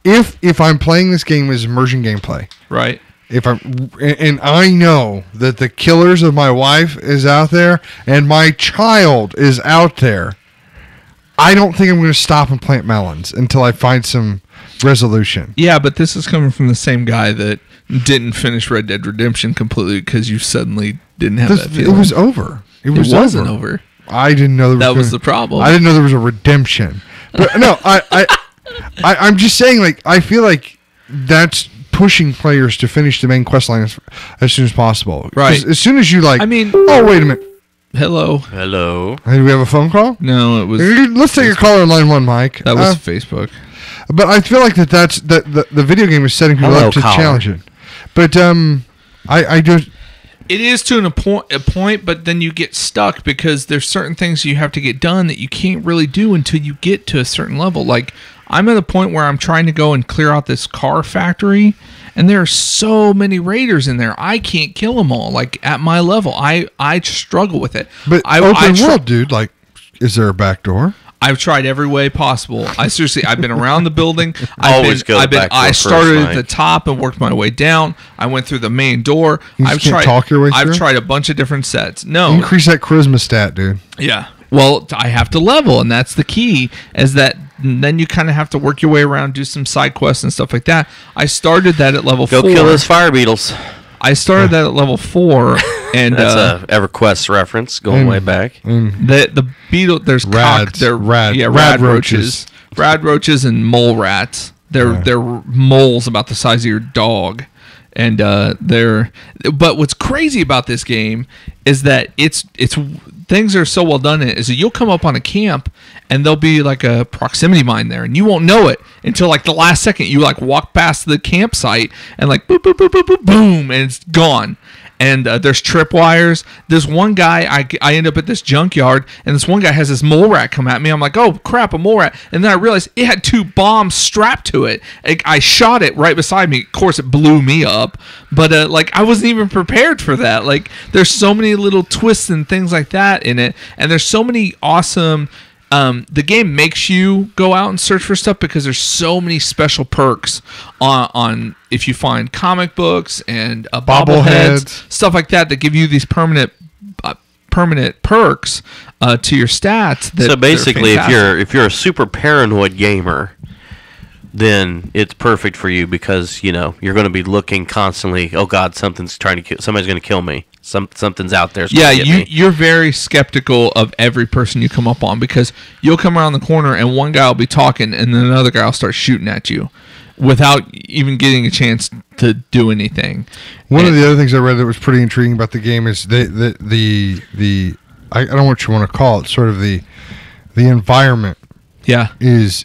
If I'm playing this game as immersion gameplay, right. And I know that the killers of my wife is out there and my child is out there, I don't think I'm going to stop and plant melons until I find some resolution. Yeah, but this is coming from the same guy that didn't finish Red Dead Redemption completely because you suddenly didn't have that feeling. It was over. It wasn't over. I didn't know that was the problem. I didn't know there was a redemption. But no, I'm just saying, like, I feel like that's pushing players to finish the main quest line as soon as possible. Right. As soon as you like, oh, wait a minute. Hello. Hey, do we have a phone call? No, it was. Let's take a caller on line 1, Mike. That was Facebook. But I feel like that's the video game is setting people up to challenge it. But I just. It is to a point, but then you get stuck because there's certain things you have to get done that you can't really do until you get to a certain level. Like, I'm at a point where I'm trying to go and clear out this car factory, and there are so many raiders in there. I can't kill them all. Like, at my level, I struggle with it. But open world, dude, like, is there a back door? I've tried every way possible. I've been around the building. I started at the top and worked my way down. I went through the main door. I've tried a bunch of different sets. No. Increase that charisma stat, dude. Yeah. Well, I have to level, and that's the key, is that then you kind of have to work your way around, do some side quests and stuff like that. I started that at level 4. Go kill those fire beetles. I started that at level 4, and that's a EverQuest reference going way back. The beetle, there's rad roaches, rad roaches, and mole rats. They're moles about the size of your dog, and But what's crazy about this game is that it's things are so well done in it. Is that you'll come up on a camp and there'll be like a proximity mine there, and you won't know it until like the last second. You like walk past the campsite and like boop boop boop boop boop boom, and it's gone. And there's tripwires. There's one guy, I end up at this junkyard, and this one guy has this mole rat come at me. I'm like, oh, crap, a mole rat. And then I realized it had 2 bombs strapped to it. I shot it right beside me. Of course, it blew me up. But, like, I wasn't even prepared for that. Like, there's so many little twists and things like that in it. And there's so many awesome... the game makes you go out and search for stuff because there's so many special perks on if you find comic books and bobbleheads, stuff like that give you these permanent perks to your stats. So basically, if you're a super paranoid gamer, then it's perfect for you because you're going to be looking constantly. Oh God, somebody's going to kill me. Something's out there. Yeah, you're very skeptical of every person you come up on because you'll come around the corner and one guy will be talking and then another guy will start shooting at you without even getting a chance to do anything. One of the other things I read that was pretty intriguing about the game is the I don't know what you want to call it, sort of the environment. Yeah, is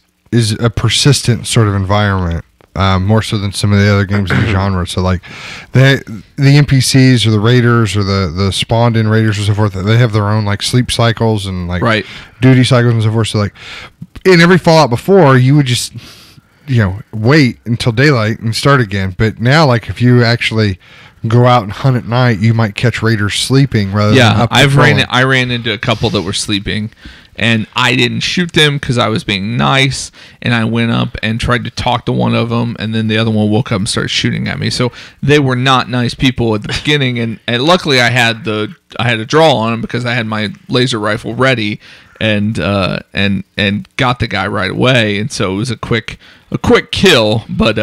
a persistent sort of environment. More so than some of the other games in the genre. So like the NPCs or the raiders or the spawned in raiders and so forth, they have their own like sleep cycles and like duty cycles and so forth. So like in every Fallout before, you would just wait until daylight and start again. But now like if you actually go out and hunt at night, you might catch raiders sleeping rather than up I ran into a couple that were sleeping. And I didn't shoot them because I was being nice, and I went up and tried to talk to one of them, and then the other one woke up and started shooting at me. So they were not nice people at the beginning, and luckily I had a draw on them because I had my laser rifle ready, and got the guy right away, and so it was a quick kill. But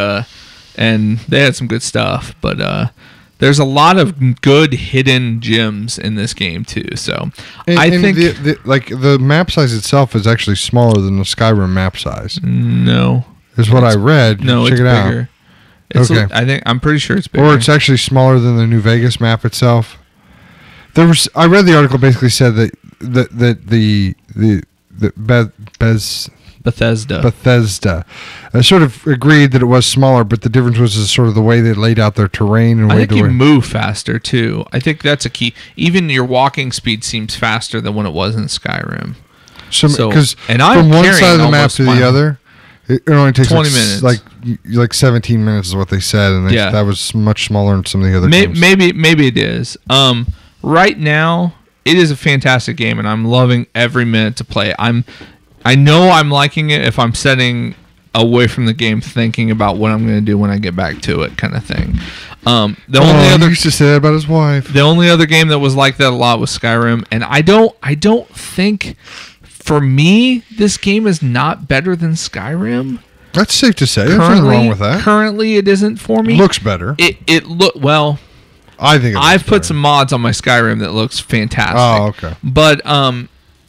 and they had some good stuff, but. There's a lot of good hidden gems in this game too. So I think the map size itself is actually smaller than the Skyrim map size. No, is what I read. No, check it's it bigger. Okay, I'm pretty sure it's bigger. Or it's actually smaller than the New Vegas map itself. I read the article basically said that Bethesda sort of agreed that it was smaller, but the difference was sort of the way they laid out their terrain. And I think you move faster too. I think that's a key. Even your walking speed seems faster than when it was in Skyrim. So because from one side of the map to the other, it only takes 20 minutes. Like 17 minutes is what they said, and that was much smaller than some of the other games. Maybe it is. Right now, it is a fantastic game, and I'm loving every minute to play. I know I'm liking it if I'm setting away from the game thinking about what I'm going to do when I get back to it, kind of thing. He used to say that about his wife. The only other game that was like that a lot was Skyrim, and I don't think, for me, this game is not better than Skyrim. That's safe to say. There's nothing wrong with that. Currently, it isn't for me. Looks better. Well. I think I've put some mods on my Skyrim that looks fantastic. Oh, okay. But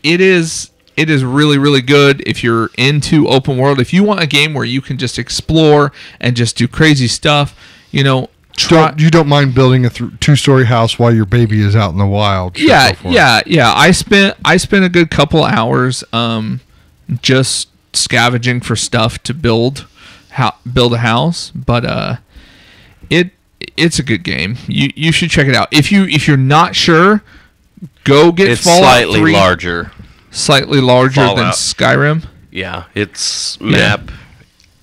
it is It is really, really good if you're into open world. If you want a game where you can just explore and just do crazy stuff, you know. You don't mind building a 2-story house while your baby is out in the wild. Yeah. I spent a good couple hours just scavenging for stuff to build a house, but it's a good game. You should check it out. If you're not sure, go get Fallout 3. Slightly larger Fallout. than Skyrim. Yeah, it's map.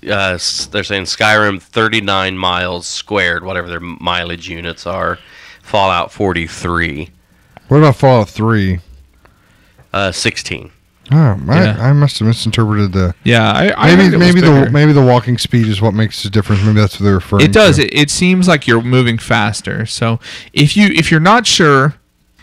They're saying Skyrim 39 miles squared, whatever their mileage units are. Fallout 43. What about Fallout 3? 16. Oh, I must have misinterpreted the. Yeah, maybe the walking speed is what makes the difference. Maybe that's what they're referring to. It does. It seems like you're moving faster. So if you're not sure,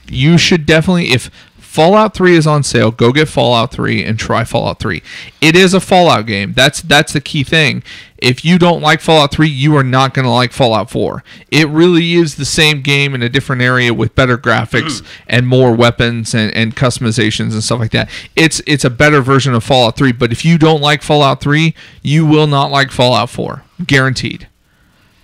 you should definitely, if Fallout 3 is on sale, go get Fallout 3 and try Fallout 3. It is a Fallout game. That's the key thing. If you don't like Fallout 3, you are not going to like Fallout 4. It really is the same game in a different area with better graphics and more weapons and customizations and stuff like that. It's a better version of Fallout 3, but if you don't like Fallout 3, you will not like Fallout 4. Guaranteed.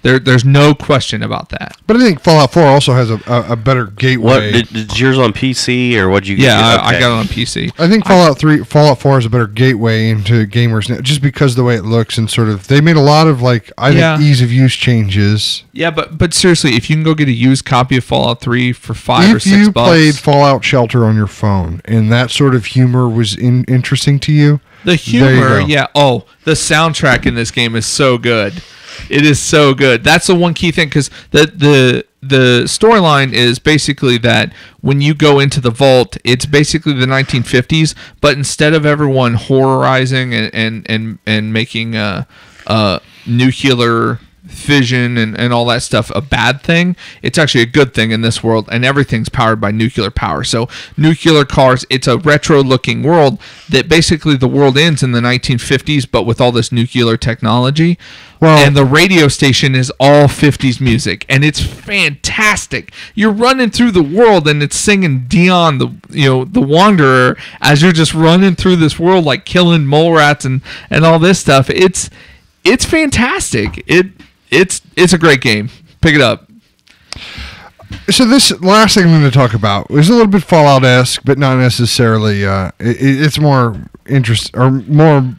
There's no question about that. But I think Fallout 4 also has a better gateway. What did yours on PC or what'd you get? Yeah, I got it on PC. I think Fallout 4 is a better gateway into gamers now, just because of the way it looks and sort of they made a lot of think ease of use changes. Yeah, but seriously, if you can go get a used copy of Fallout 3 for $5 or $6, if you played Fallout Shelter on your phone and that sort of humor was interesting to you, the humor, yeah. Oh, the soundtrack in this game is so good. It is so good. That's the one key thing, because the storyline is basically that when you go into the vault, it's basically the 1950s, but instead of everyone horrorizing and making nuclear fission and all that stuff a bad thing, it's actually a good thing in this world, and everything's powered by nuclear power. So nuclear cars, it's a retro looking world that basically the world ends in the 1950s, but with all this nuclear technology. And the radio station is all 50s music, and it's fantastic. You're running through the world, and it's singing Dion, the Wanderer, as you're just running through this world, like killing mole rats and all this stuff. It's fantastic. It's a great game. Pick it up. So this last thing I'm going to talk about is a little bit Fallout-esque, but not necessarily. It's more more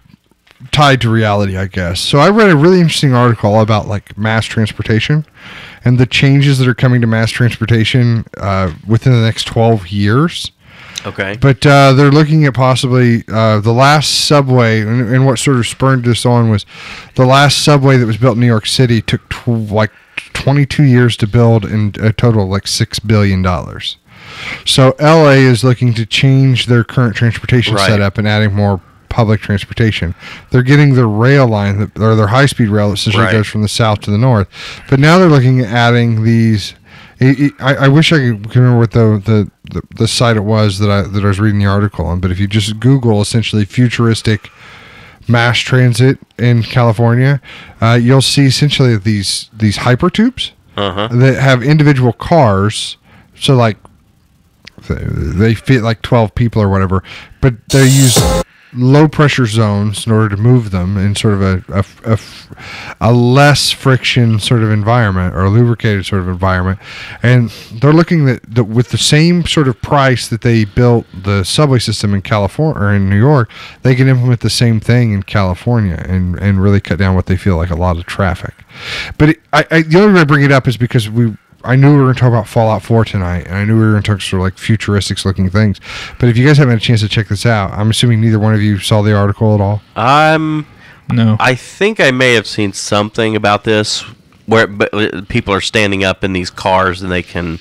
tied to reality, I guess. So I read a really interesting article about mass transportation and the changes that are coming to mass transportation within the next 12 years. Okay. But they're looking at possibly the last subway, and what sort of spurred this on was the last subway that was built in New York City took 22 years to build and a total of $6 billion. So LA is looking to change their current transportation setup and adding more public transportation. They're getting the rail line, or their high-speed rail that essentially goes from the south to the north. But now they're looking at adding these. I wish I could remember what the site it was that I was reading the article on. But if you just Google essentially futuristic mass transit in California, you'll see essentially these hypertubes that have individual cars. So they fit 12 people or whatever, but they use low pressure zones in order to move them in sort of a less friction sort of environment, or a lubricated sort of environment. And they're looking that with the same sort of price that they built the subway system in California or in New York, they can implement the same thing in California and really cut down what they feel like a lot of traffic. But the only reason I bring it up is because I knew we were going to talk about Fallout 4 tonight, and I knew we were going to talk sort of futuristic looking things. But if you guys haven't had a chance to check this out, I'm assuming neither one of you saw the article at all? No. I think I may have seen something about this where people are standing up in these cars and they can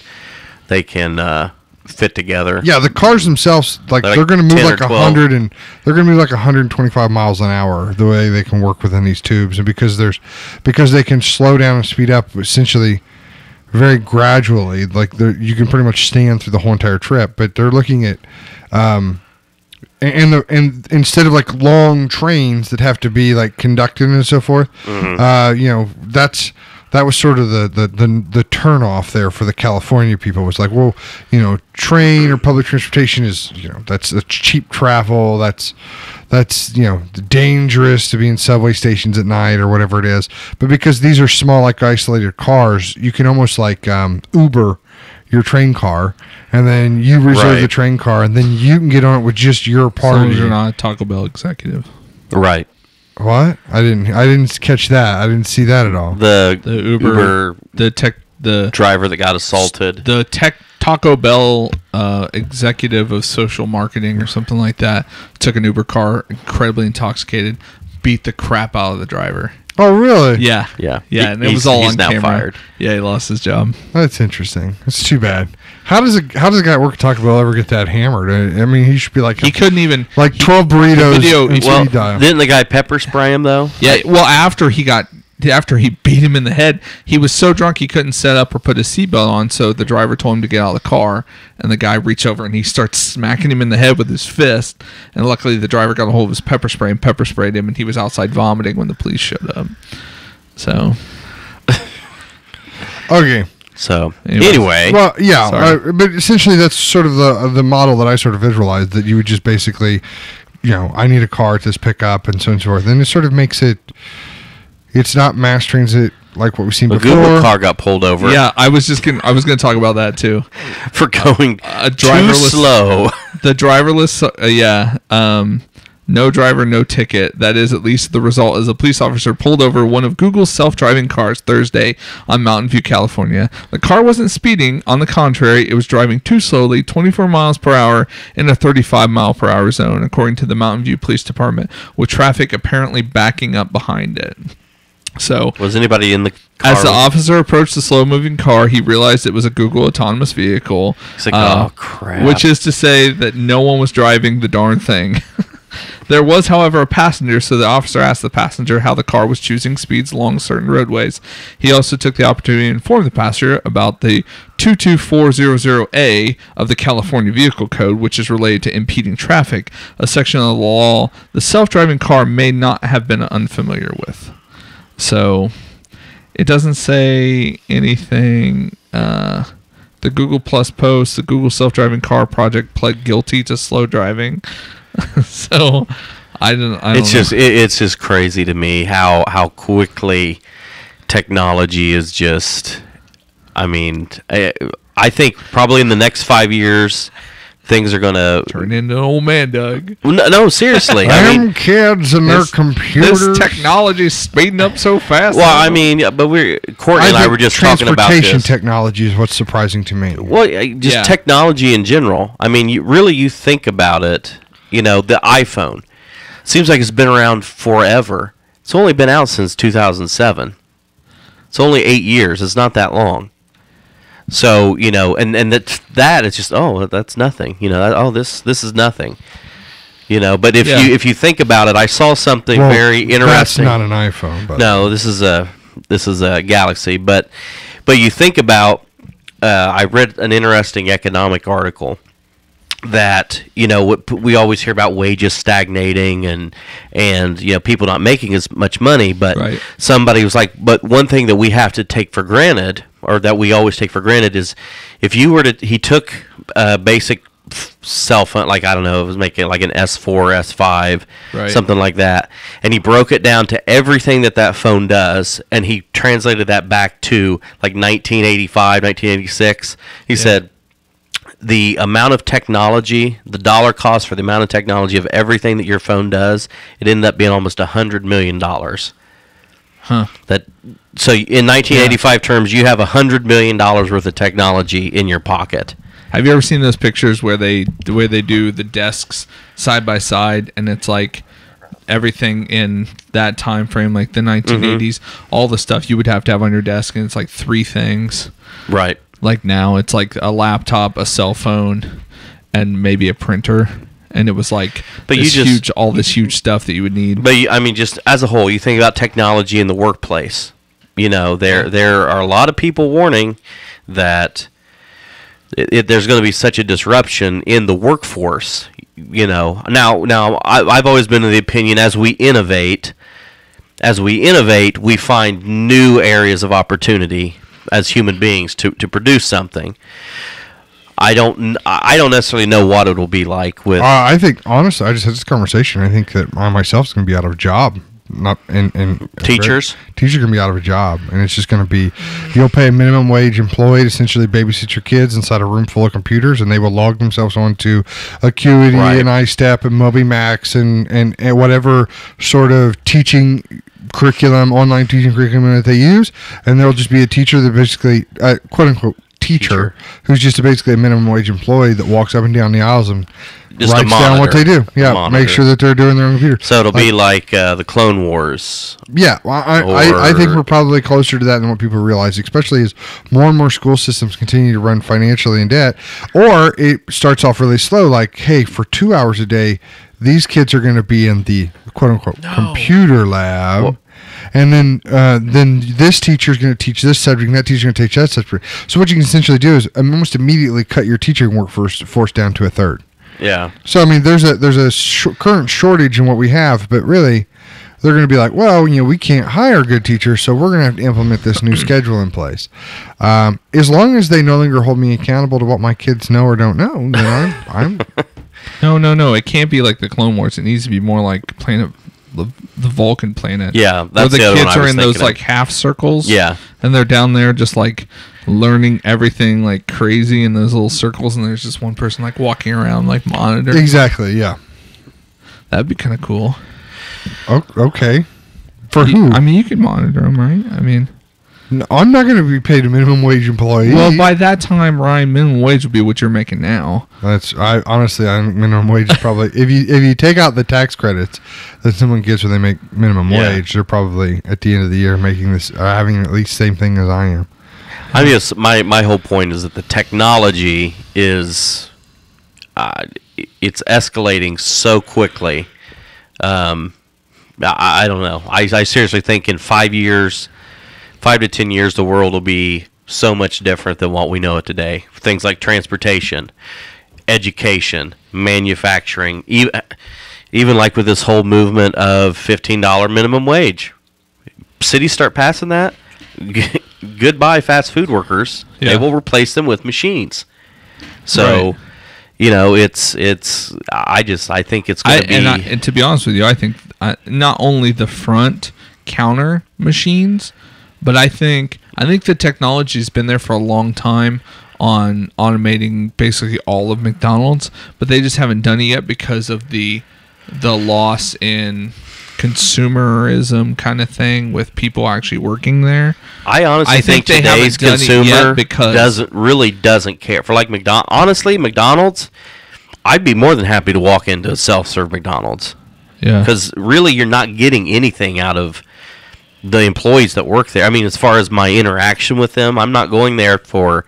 fit together. Yeah, the cars themselves, they're going to move 100 and they're going to move 125 miles an hour the way they can work within these tubes, and because they can slow down and speed up essentially very gradually, you can pretty much stand through the whole entire trip. But they're looking at and instead of long trains that have to be conducted and so forth, that's that was sort of the turn off there for the California people. Was like, well, train or public transportation is, that's cheap travel. That's dangerous to be in subway stations at night or whatever it is. But because these are small, like isolated cars, you can almost like Uber your train car, and then you reserve the train car, and then you can get on it with just your party. As long as you're not a Taco Bell executive. Right. What? I didn't catch that. I didn't see that at all. The Uber the driver that got assaulted. The Taco Bell executive of social marketing or something like that took an Uber car, incredibly intoxicated, beat the crap out of the driver. Oh, really? Yeah. And it was all on camera. Fired. Yeah, he lost his job. That's interesting. That's too bad. How does a guy at work at Taco Bell ever get that hammered? I mean, he should be like he couldn't even 12 burritos. Didn't the guy pepper spray him though? Yeah. Well, after he beat him in the head, he was so drunk he couldn't set up or put his seatbelt on. So the driver told him to get out of the car, and the guy reached over and he starts smacking him in the head with his fist. And luckily, the driver got a hold of his pepper spray and pepper sprayed him, and he was outside vomiting when the police showed up. So, okay. So anyway, well, yeah, but essentially that's sort of the model that I sort of visualized, that you would just basically, I need a car at this pickup and so on and so forth, and it sort of makes it. It's not mass transit like what we've seen before. A Google car got pulled over. Yeah, I was gonna talk about that too. For going too slow. The driverless, no driver, no ticket. That is at least the result, as a police officer pulled over one of Google's self-driving cars Thursday on Mountain View, California. The car wasn't speeding. On the contrary, it was driving too slowly, 24 miles per hour in a 35 mile per hour zone, according to the Mountain View Police Department, with traffic apparently backing up behind it. So, was anybody in the car? As the officer approached the slow-moving car, he realized it was a Google autonomous vehicle. He's like, oh, crap. Which is to say that no one was driving the darn thing. There was, however, a passenger, so the officer asked the passenger how the car was choosing speeds along certain roadways. He also took the opportunity to inform the passenger about the 22400A of the California Vehicle Code, which is related to impeding traffic, a section of the law the self-driving car may not have been unfamiliar with. So, it doesn't say anything. The Google Plus post, the Google self-driving car project pled guilty to slow driving. So, I don't know. It's just crazy to me how quickly technology is just. I mean, I think probably in the next 5 years, things are gonna turn into an old man, Doug. No, seriously. Kids and their computers. This technology is speeding up so fast. Well, I mean, but Courtney and I were just talking about this. Transportation technology is what's surprising to me. Well, just technology in general. I mean, you think about it. The iPhone seems like it's been around forever. It's only been out since 2007. It's only 8 years. It's not that long. So, and that it's just, that's nothing. This is nothing. But if you think about it, I saw something very interesting. That's not an iPhone, but no, this is a Galaxy. But you think about, I read an interesting economic article that we always hear about wages stagnating and people not making as much money, but somebody was like, but one thing that we have to take for granted, or that we always take for granted, is if you were to he took a basic cell phone, like I don't know, it was making like an S4, S5, something like that, and he broke it down to everything that phone does, and he translated that back to like 1985, 1986. He said the amount of technology, the dollar cost for the amount of technology of everything that your phone does, it ended up being almost $100 million. Huh. So in 1985 terms, you have $100 million worth of technology in your pocket. Have you ever seen those pictures where they do the desks side by side, and it's like everything in that time frame, like the 1980s, all the stuff you would have to have on your desk, and it's like 3 things. Right. Like now, it's like a laptop, a cell phone, and maybe a printer. And it was like all this huge stuff that you would need. But I mean, just as a whole, you think about technology in the workplace. There are a lot of people warning that there's going to be such a disruption in the workforce. Now I've always been of the opinion, as we innovate, as we innovate, we find new areas of opportunity as human beings to produce something. I don't necessarily know what it will be like with. I think honestly, I just had this conversation. I think that I myself is going to be out of a job. Not and teachers. Teachers are going to be out of a job, and it's just going to be you'll pay a minimum wage employee to essentially babysit your kids inside a room full of computers, and they will log themselves onto Acuity and iStep and MobiMax and whatever sort of teaching curriculum, online teaching curriculum that they use, and there'll just be a teacher that basically quote unquote teacher who's just basically a minimum wage employee that walks up and down the aisles and just writes down what they do. Yeah, make sure that they're doing their own computer. So it'll be like the Clone Wars. Yeah, well, I think we're probably closer to that than what people realize, especially as more and more school systems continue to run financially in debt, or it starts off really slow, like, hey, for 2 hours a day, these kids are going to be in the quote-unquote computer lab. Well, and then this teacher is going to teach this subject, and that teacher is going to teach that subject. So what you can essentially do is almost immediately cut your teaching workforce down to a third. Yeah. So I mean, there's a current shortage in what we have, but really, they're going to be like, well, we can't hire good teachers, so we're going to have to implement this new schedule in place. As long as they no longer hold me accountable to what my kids know or don't know, then I'm. No. It can't be like the Clone Wars. It needs to be more like the Vulcan planet. Yeah, that's where the kids are in those like half circles. Yeah, and they're down there just like learning everything like crazy in those little circles, and there's just one person like walking around like monitoring. Exactly. Yeah, that'd be kind of cool. Okay. For who? I mean, you can monitor them, right? I mean, no, I'm not going to be paid a minimum wage employee. Well, by that time, Ryan, minimum wage would be what you're making now. Honestly, minimum wage is probably if you take out the tax credits that someone gets when they make minimum wage, they're probably at the end of the year making this having at least the same thing as I am. I mean, my whole point is that the technology is it's escalating so quickly. I don't know. I seriously think in 5 years. 5 to 10 years, the world will be so much different than what we know it today. Things like transportation, education, manufacturing, even like with this whole movement of $15 minimum wage. Cities start passing that. Goodbye, fast food workers. Yeah. They will replace them with machines. So, it's. I think it's going to be. And to be honest with you, I think not only the front counter machines. But I think the technology's been there for a long time on automating basically all of McDonald's, but they just haven't done it yet because of the loss in consumerism kind of thing with people actually working there. I honestly think today's consumer doesn't care for like McDonald's. Honestly, McDonald's, I'd be more than happy to walk into a self-serve McDonald's. Yeah, because really you're not getting anything out of the employees that work there. I mean, as far as my interaction with them, I'm not going there for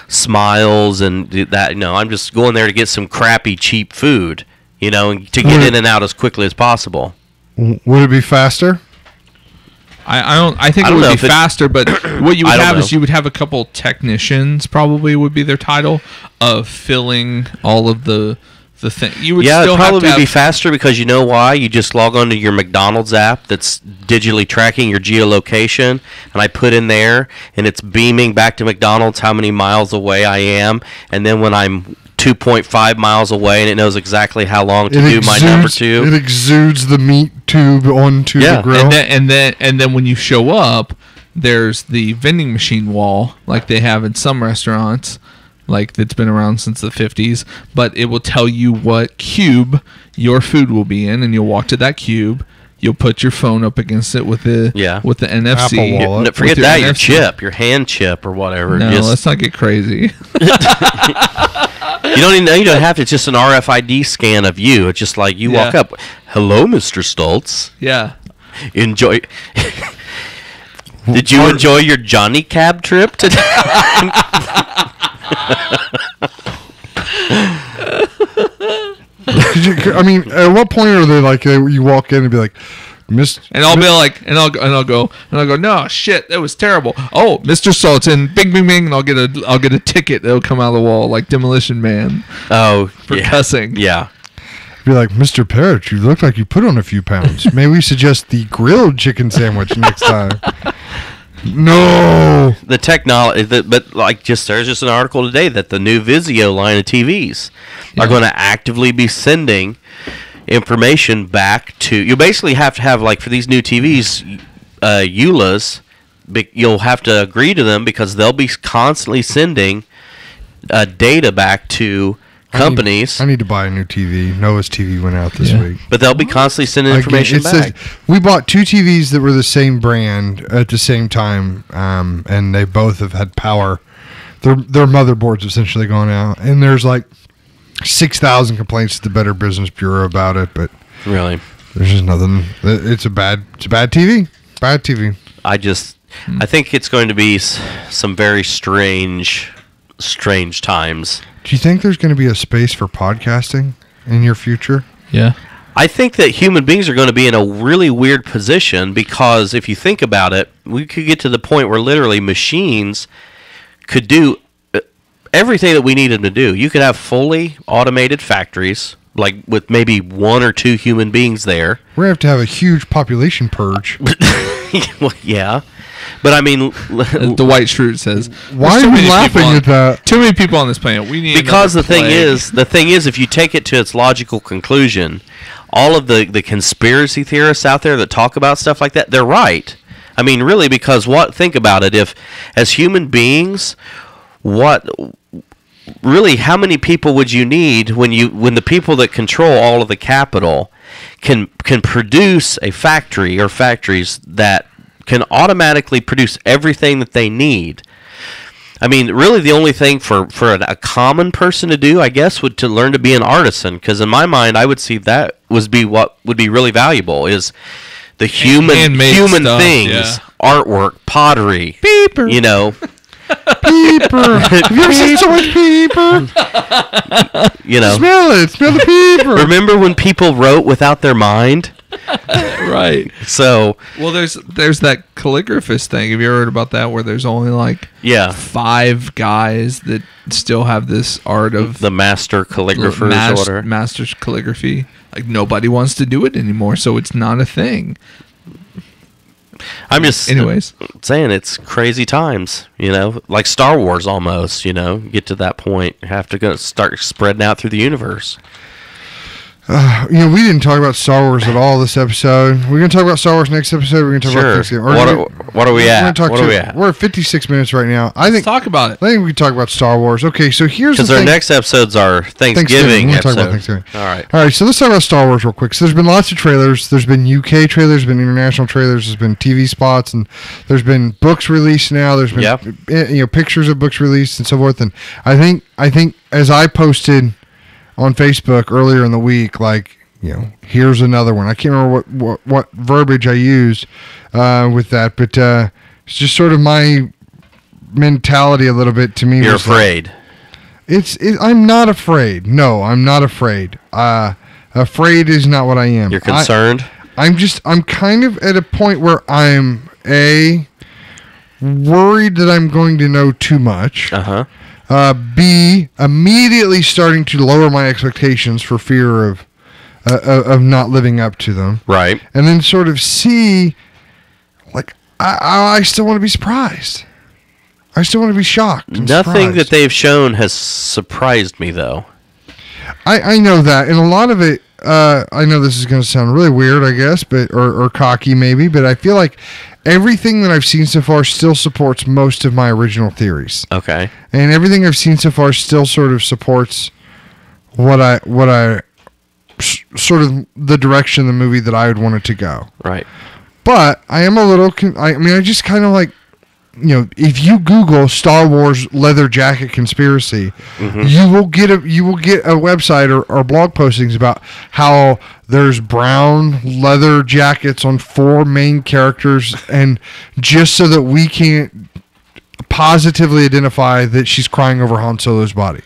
smiles and that. No, I'm just going there to get some crappy, cheap food, and to get in and out as quickly as possible. Would it be faster? I think it would be faster, but what you would have is you would have a couple technicians, probably would be their title, of filling all of the thing. You would still it'd probably have be faster because you know why? You just log onto your McDonald's app that's digitally tracking your geolocation, and I put in there, and it's beaming back to McDonald's how many miles away I am, and then when I'm 2.5 miles away, and it knows exactly how long to do my number 2. It exudes the meat tube onto the grill. And then when you show up, there's the vending machine wall like they have in some restaurants. Like that's been around since the 50s, but it will tell you what cube your food will be in, and you'll walk to that cube. You'll put your phone up against it with the NFC. Apple Wallet. Forget that, your chip, your hand chip or whatever. No, let's not get crazy. You don't have to. It's just an RFID scan of you. It's just like you walk up. Hello, Mr. Stoltz. Yeah. Enjoy. Did you enjoy your Johnny Cab trip today? I mean, at what point are they like you walk in and be like, and I'll be like, and I'll go, no shit, that was terrible. Oh, Mr. Sultan, bing, bing, bing, and I'll get a ticket that'll come out of the wall like Demolition Man. Oh, for cussing. Yeah. Be like, Mr. Parrott, you look like you put on a few pounds. May we suggest the grilled chicken sandwich next time? No. The technology, but like there's just an article today that the new Vizio line of TVs are going to actively be sending information back to. You basically have to have, like, for these new TVs, EULAs. You'll have to agree to them because they'll be constantly sending data back to companies. I need to buy a new TV. Noah's TV went out this week. But they'll be constantly sending information back. We bought 2 TVs that were the same brand at the same time, and they both have had power. Their motherboard's essentially gone out, and there's like 6,000 complaints to the Better Business Bureau about it. But really, there's just nothing. It's a bad TV. Bad TV. I think it's going to be some very strange times. Do you think there's going to be a space for podcasting in your future? Yeah. I think that human beings are going to be in a really weird position because if you think about it, we could get to the point where literally machines could do everything that we need them to do. You could have fully automated factories, like with maybe 1 or 2 human beings there. We're going to have a huge population purge. Well, yeah. But I mean, the White Shrew says, "Why are you laughing at that? Too many people on this planet. We need because the thing is, if you take it to its logical conclusion, all of the conspiracy theorists out there that talk about stuff like that, they're right. I mean, really, because think about it. If as human beings, how many people would you need when the people that control all of the capital can produce a factory or factories that can automatically produce everything that they need? I mean, really the only thing for a common person to do, I guess, would to learn to be an artisan, because in my mind I would see that what would be really valuable is the human stuff, things, artwork, pottery, Beeper. You know. Peeper. Have you ever seen so much peeper? You know. Smell the peeper. Remember when people wrote without their mind? Right. So, well, there's that calligraphist thing. Have you ever heard about that? Where there's only like 5 guys that still have this art of the master calligrapher's order, master's calligraphy. Like nobody wants to do it anymore, so it's not a thing. I'm just saying it's crazy times, you know, like Star Wars almost, you know, get to that point, you have to start spreading out through the universe. You know, we didn't talk about Star Wars at all this episode. We're going to talk about Star Wars next episode. We're going to talk about Thanksgiving. What are we at? We're at 56 minutes right now. Let's talk about it. I think we can talk about Star Wars. Okay, so here's the thing. Because our next episodes are Thanksgiving episodes. Talk about Thanksgiving. All right, so let's talk about Star Wars real quick. So there's been lots of trailers. There's been UK trailers, there's been international trailers, there's been TV spots, and there's been books released now. There's been pictures of books released and so forth. And I think as I posted on Facebook earlier in the week, like, you know, here's another one. I can't remember what verbiage I used with that, but it's just sort of my mentality a little bit to me. You're afraid. I'm not afraid. No, I'm not afraid. Afraid is not what I am. You're concerned? I'm kind of at a point where I'm worried that I'm going to know too much. B, immediately starting to lower my expectations for fear of not living up to them. Right. And then sort of C, like, I still want to be surprised. I still want to be shocked. Nothing that they've shown has surprised me, though. I know that. And a lot of it, I know this is going to sound really weird, I guess, but or cocky maybe, but I feel like everything that I've seen so far still supports most of my original theories. Okay. And everything I've seen so far still sort of supports what I sort of the direction of the movie that I would want it to go. Right. But I am a little I just kind of like, you know, if you Google Star Wars leather jacket conspiracy, you will get a website or blog postings about how there's brown leather jackets on 4 main characters, and just so that we can't positively identify that she's crying over Han Solo's body.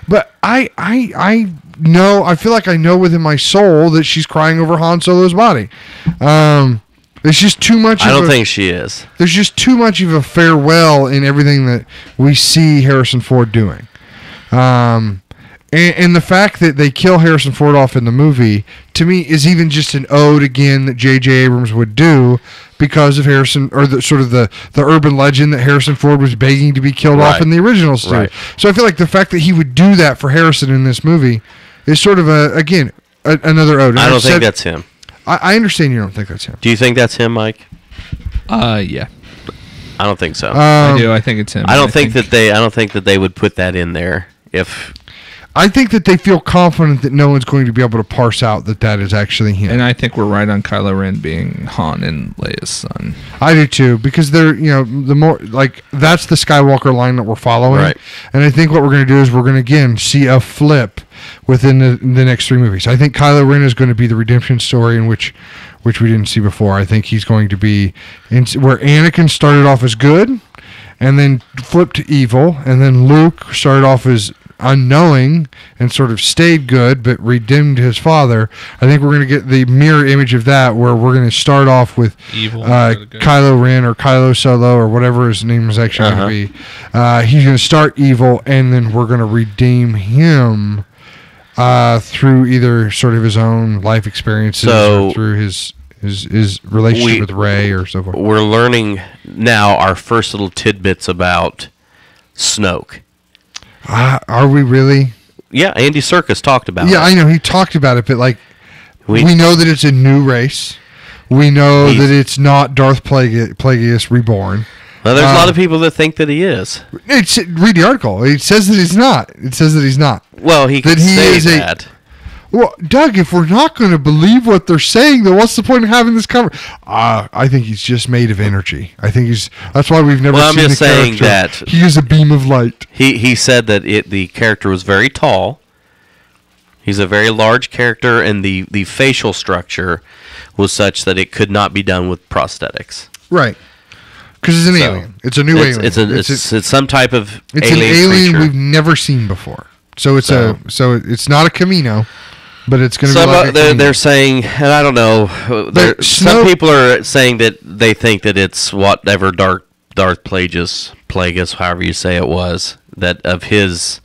But I know, I feel like I know within my soul that she's crying over Han Solo's body. There's just too much. I don't think she is. There's just too much of a farewell in everything that we see Harrison Ford doing. And And the fact that they kill Harrison Ford off in the movie, to me, is even just an ode again that J.J. Abrams would do because of Harrison, or the urban legend that Harrison Ford was begging to be killed off in the original story. Right. So I feel like the fact that he would do that for Harrison in this movie is sort of another ode. And I don't think that's him. I understand you don't think that's him. Do you think that's him, Mike? Yeah. I don't think so. I do. I think it's him. I don't think that they would put that in there if. I think that they feel confident that no one's going to be able to parse out that is actually him. And I think we're right on Kylo Ren being Han and Leia's son. I do too, because they're, the more, that's the Skywalker line that we're following. Right. And I think what we're going to do is we're going to, again, see a flip within the next 3 movies. I think Kylo Ren is going to be the redemption story in which we didn't see before. I think he's going to be where Anakin started off as good and then flipped to evil, and then Luke started off as unknowing and sort of stayed good but redeemed his father. I think we're going to get the mirror image of that, where we're going to start off with evil, Kylo Ren or Kylo Solo or whatever his name is actually going to be. He's going to start evil, and then we're going to redeem him through either sort of his own life experiences or through his relationship with Rey or so forth. We're learning now our first little tidbits about Snoke. Are we really? Yeah, Andy Serkis talked about it. Yeah, I know. He talked about it, but we know that it's a new race. We know that it's not Darth Plagueis reborn. Well, there's a lot of people that think that he is. Read the article. It says that he's not. Well, he could say that. Well, Doug, if we're not going to believe what they're saying, then what's the point of having this conversation? I think he's just made of energy. I think that's why we've never seen the character. I'm just saying that he is a beam of light. He said that the character was very tall. He's a very large character, and the facial structure was such that it could not be done with prosthetics. Right. Because it's an alien. It's a new alien. It's some type of it's alien an alien creature. We've never seen before. So it's not a Camino. But it's going to be like they're saying, and I don't know. Some people are saying that they think that it's whatever Darth Plagueis, however you say it was, that of his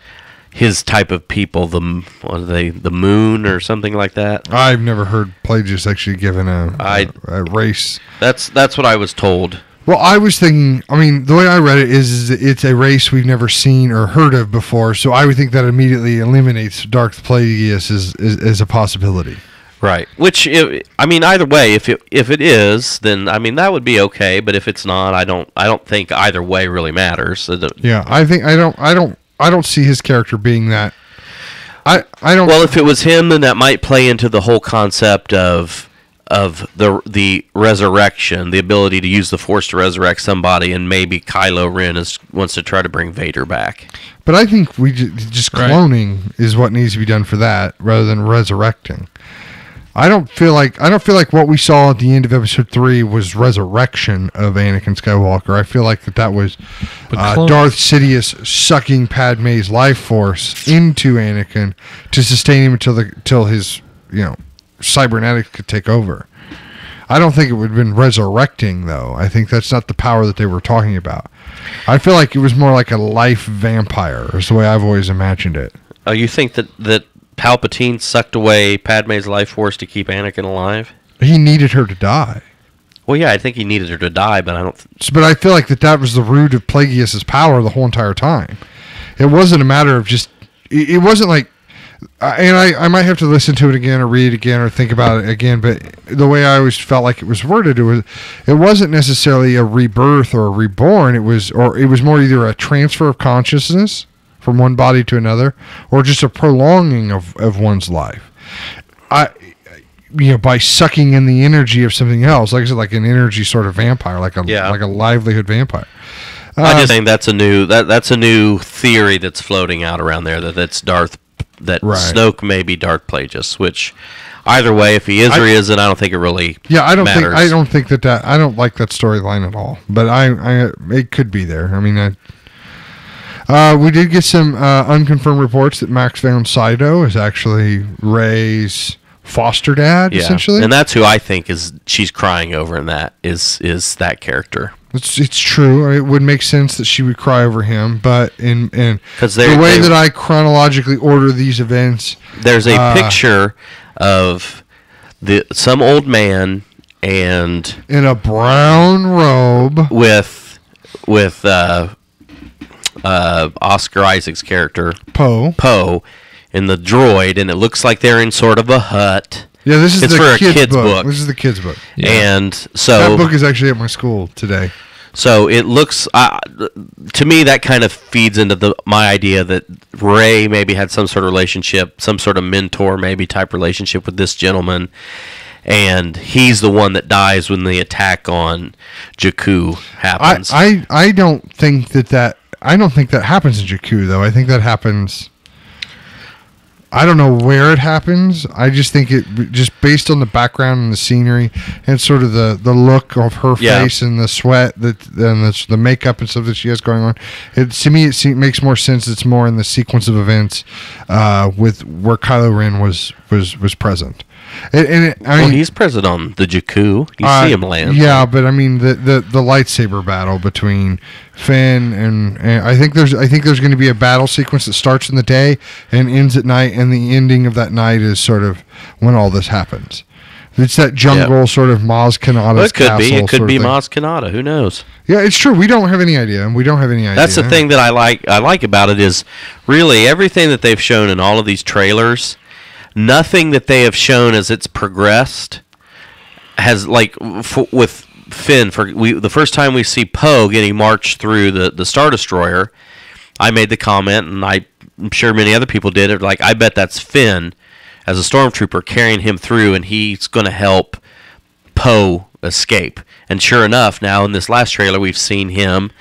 type of people, the moon or something like that. I've never heard Plagueis actually given a race. That's what I was told. Well, I was thinking, the way I read it is it's a race we've never seen or heard of before, so I would think that immediately eliminates Darth Plagueis as a possibility. Right. Which, either way, if it is, then, that would be okay, but if it's not, I don't think either way really matters. Yeah, I don't see his character being that. I don't. Well, if it was him, then that might play into the whole concept of the resurrection, the ability to use the Force to resurrect somebody, and maybe Kylo Ren wants to try to bring Vader back. But I think just cloning is what needs to be done for that, rather than resurrecting. I don't feel like what we saw at the end of Episode 3 was resurrection of Anakin Skywalker. I feel like that was Darth Sidious sucking Padme's life force into Anakin to sustain him until his cybernetics could take over. I don't think it would have been resurrecting, though. I think that's not the power that they were talking about. I feel like it was more like a life vampire, is the way I've always imagined it. Oh, you think that Palpatine sucked away Padme's life force to keep Anakin alive? He needed her to die. Well, yeah, I think he needed her to die, but I don't... But I feel like that was the root of Plagueis' power the whole entire time. It wasn't a matter of just... It wasn't like... And I might have to listen to it again or read it again or think about it again, but the way I always felt like it was worded, it wasn't necessarily a rebirth or a reborn. It was more either a transfer of consciousness from one body to another, or just a prolonging of one's life. By sucking in the energy of something else, like I said, like an energy sort of vampire, like a livelihood vampire. I just think that's a new theory that's floating out around there that's Snoke may be Darth Plagueis, which either way, if he is or he isn't, I don't think it really matters. I don't think that I don't like that storyline at all. But it could be there. We did get some unconfirmed reports that Max von Sydow is actually Rey's foster dad, essentially. And that's who I think she's crying over, and that is that character. It's true. It would make sense that she would cry over him, but in the way that I chronologically order these events, there's a picture of some old man and in a brown robe with Oscar Isaac's character Poe in the droid, and it looks like they're in sort of a hut. Yeah, this is a kid's book. This is the kid's book. Yeah. And so that book is actually at my school today. So it looks to me that kind of feeds into my idea that Rey maybe had some sort of relationship, some sort of mentor maybe type relationship with this gentleman, and he's the one that dies when the attack on Jakku happens. I don't think that happens in Jakku though. I think that happens. I don't know where it happens. I just think it just based on the background and the scenery and sort of the look of her face and the sweat and the makeup and stuff that she has going on. To me, it makes more sense. It's more in the sequence of events with where Kylo Ren was present. I mean, he's present on the Jakku. You see him land. Yeah, but I mean the lightsaber battle between Finn and I think there's going to be a battle sequence that starts in the day and ends at night, and the ending of that night is sort of when all this happens. It's that jungle sort of Maz Kanata's castle. It could be Maz Kanata. Who knows? Yeah, it's true. We don't have any idea. That's the thing that I like about it is really everything that they've shown in all of these trailers. Nothing that they have shown as it's progressed has, like, with Finn, the first time we see Poe getting marched through the Star Destroyer, I made the comment, and I'm sure many other people did, like, I bet that's Finn as a stormtrooper carrying him through, and he's going to help Poe escape. And sure enough, now in this last trailer, we've seen him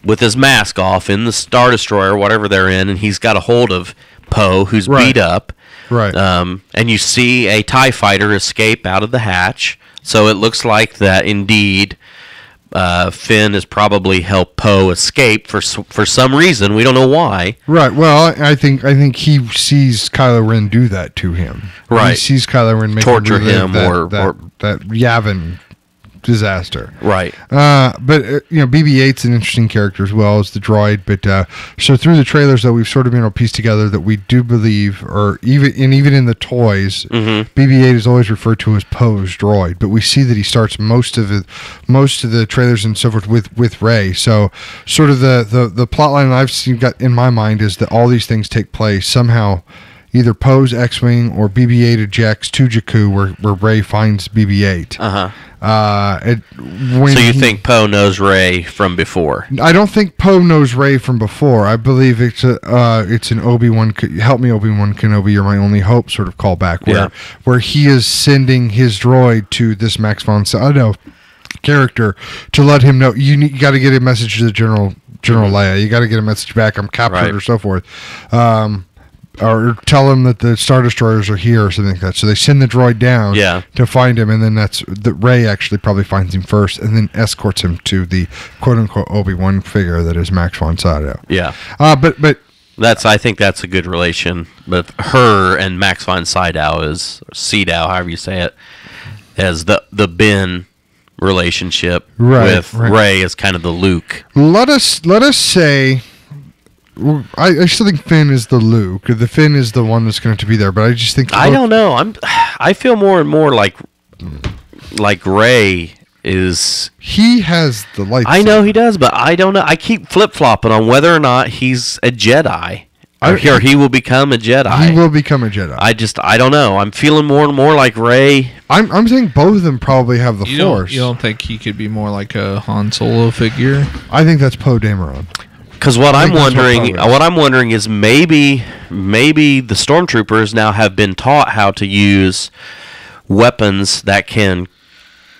with his mask off in the Star Destroyer, whatever they're in, and he's got a hold of Poe, who's beat up. Right. And you see a TIE fighter escape out of the hatch. So it looks like that indeed Finn has probably helped Poe escape for some reason. We don't know why. Right. Well, I think he sees Kylo Ren do that to him. Right. He sees Kylo Ren torture him or that Yavin disaster. Right. But BB-8's an interesting character as well as the droid. But so through the trailers, though, we've sort of been able to piece together that we do believe, or even in the toys, BB-8 is always referred to as Poe's droid. But we see that he starts most of the trailers and so forth with Rey. So sort of the plot line I've got in my mind is that all these things take place somehow. Either Poe's X-Wing or BB-8 ejects to Jakku where Rey finds BB-8. So you think Poe knows Rey from before? I don't think Poe knows Rey from before. I believe it's an Obi-Wan, help me Obi-Wan Kenobi, you're my only hope sort of callback where he is sending his droid to this Max von Sydow character to let him know you got to get a message to the General Leia. You got to get a message back. I'm captured or so forth. Or tell him that the Star Destroyers are here or something like that. So they send the droid down to find him, and then Rey actually probably finds him first and then escorts him to the quote-unquote Obi-Wan figure that is Max von Sydow. Yeah. But I think that's a good relation. But her and Max von Sydow is Sydow, however you say it, as the Ben relationship with Rey as kind of the Luke. Let us say... I still think Finn is the Luke. The Finn is the one that's going to be there, but I just think I don't know. I feel more and more like Rey is. He has the lightsaber. I know he does, but I don't know. I keep flip flopping on whether or not he's a Jedi, or he will become a Jedi. He will become a Jedi. I don't know. I'm feeling more and more like Rey. I'm saying both of them probably have the Force. You don't think he could be more like a Han Solo figure? I think that's Poe Dameron. Because what I'm wondering is maybe the stormtroopers now have been taught how to use weapons that can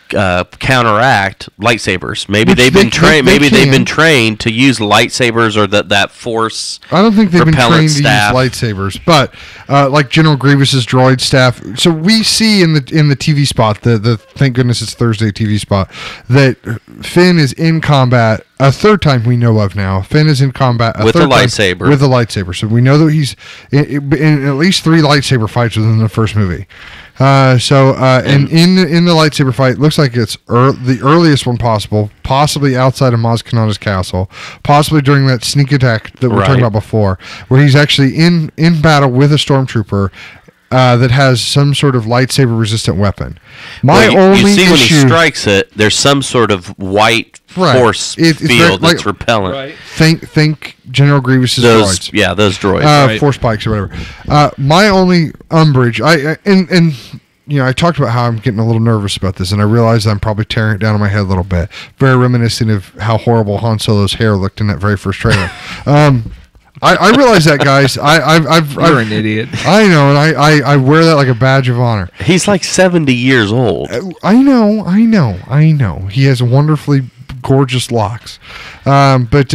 counteract lightsabers. Maybe they've been trained. Maybe they've been trained to use lightsabers or that force. I don't think they've been trained staff. to use lightsabers, but like General Grievous's droid staff. So we see in the TV spot, the thank goodness it's Thursday TV spot, that Finn is in combat a third time we know of now. Finn is in combat with a lightsaber. With a lightsaber. So we know that he's in at least 3 lightsaber fights within the first movie. And in the lightsaber fight, it looks like it's the earliest one possible, possibly outside of Maz Kanata's castle, possibly during that sneak attack that we were talking about before, where he's actually in battle with a stormtrooper that has some sort of lightsaber resistant weapon. You see when he strikes it, there's some sort of white force field that's repellent. Right. Think General Grievous's droids. Yeah, those droids. Force spikes or whatever. My only umbrage, I talked about how I'm getting a little nervous about this, and I realized I'm probably tearing it down in my head a little bit. Very reminiscent of how horrible Han Solo's hair looked in that very first trailer. I realize that, guys. You're an idiot. I know, and I wear that like a badge of honor. He's like 70 years old. I know. He has wonderfully gorgeous locks. But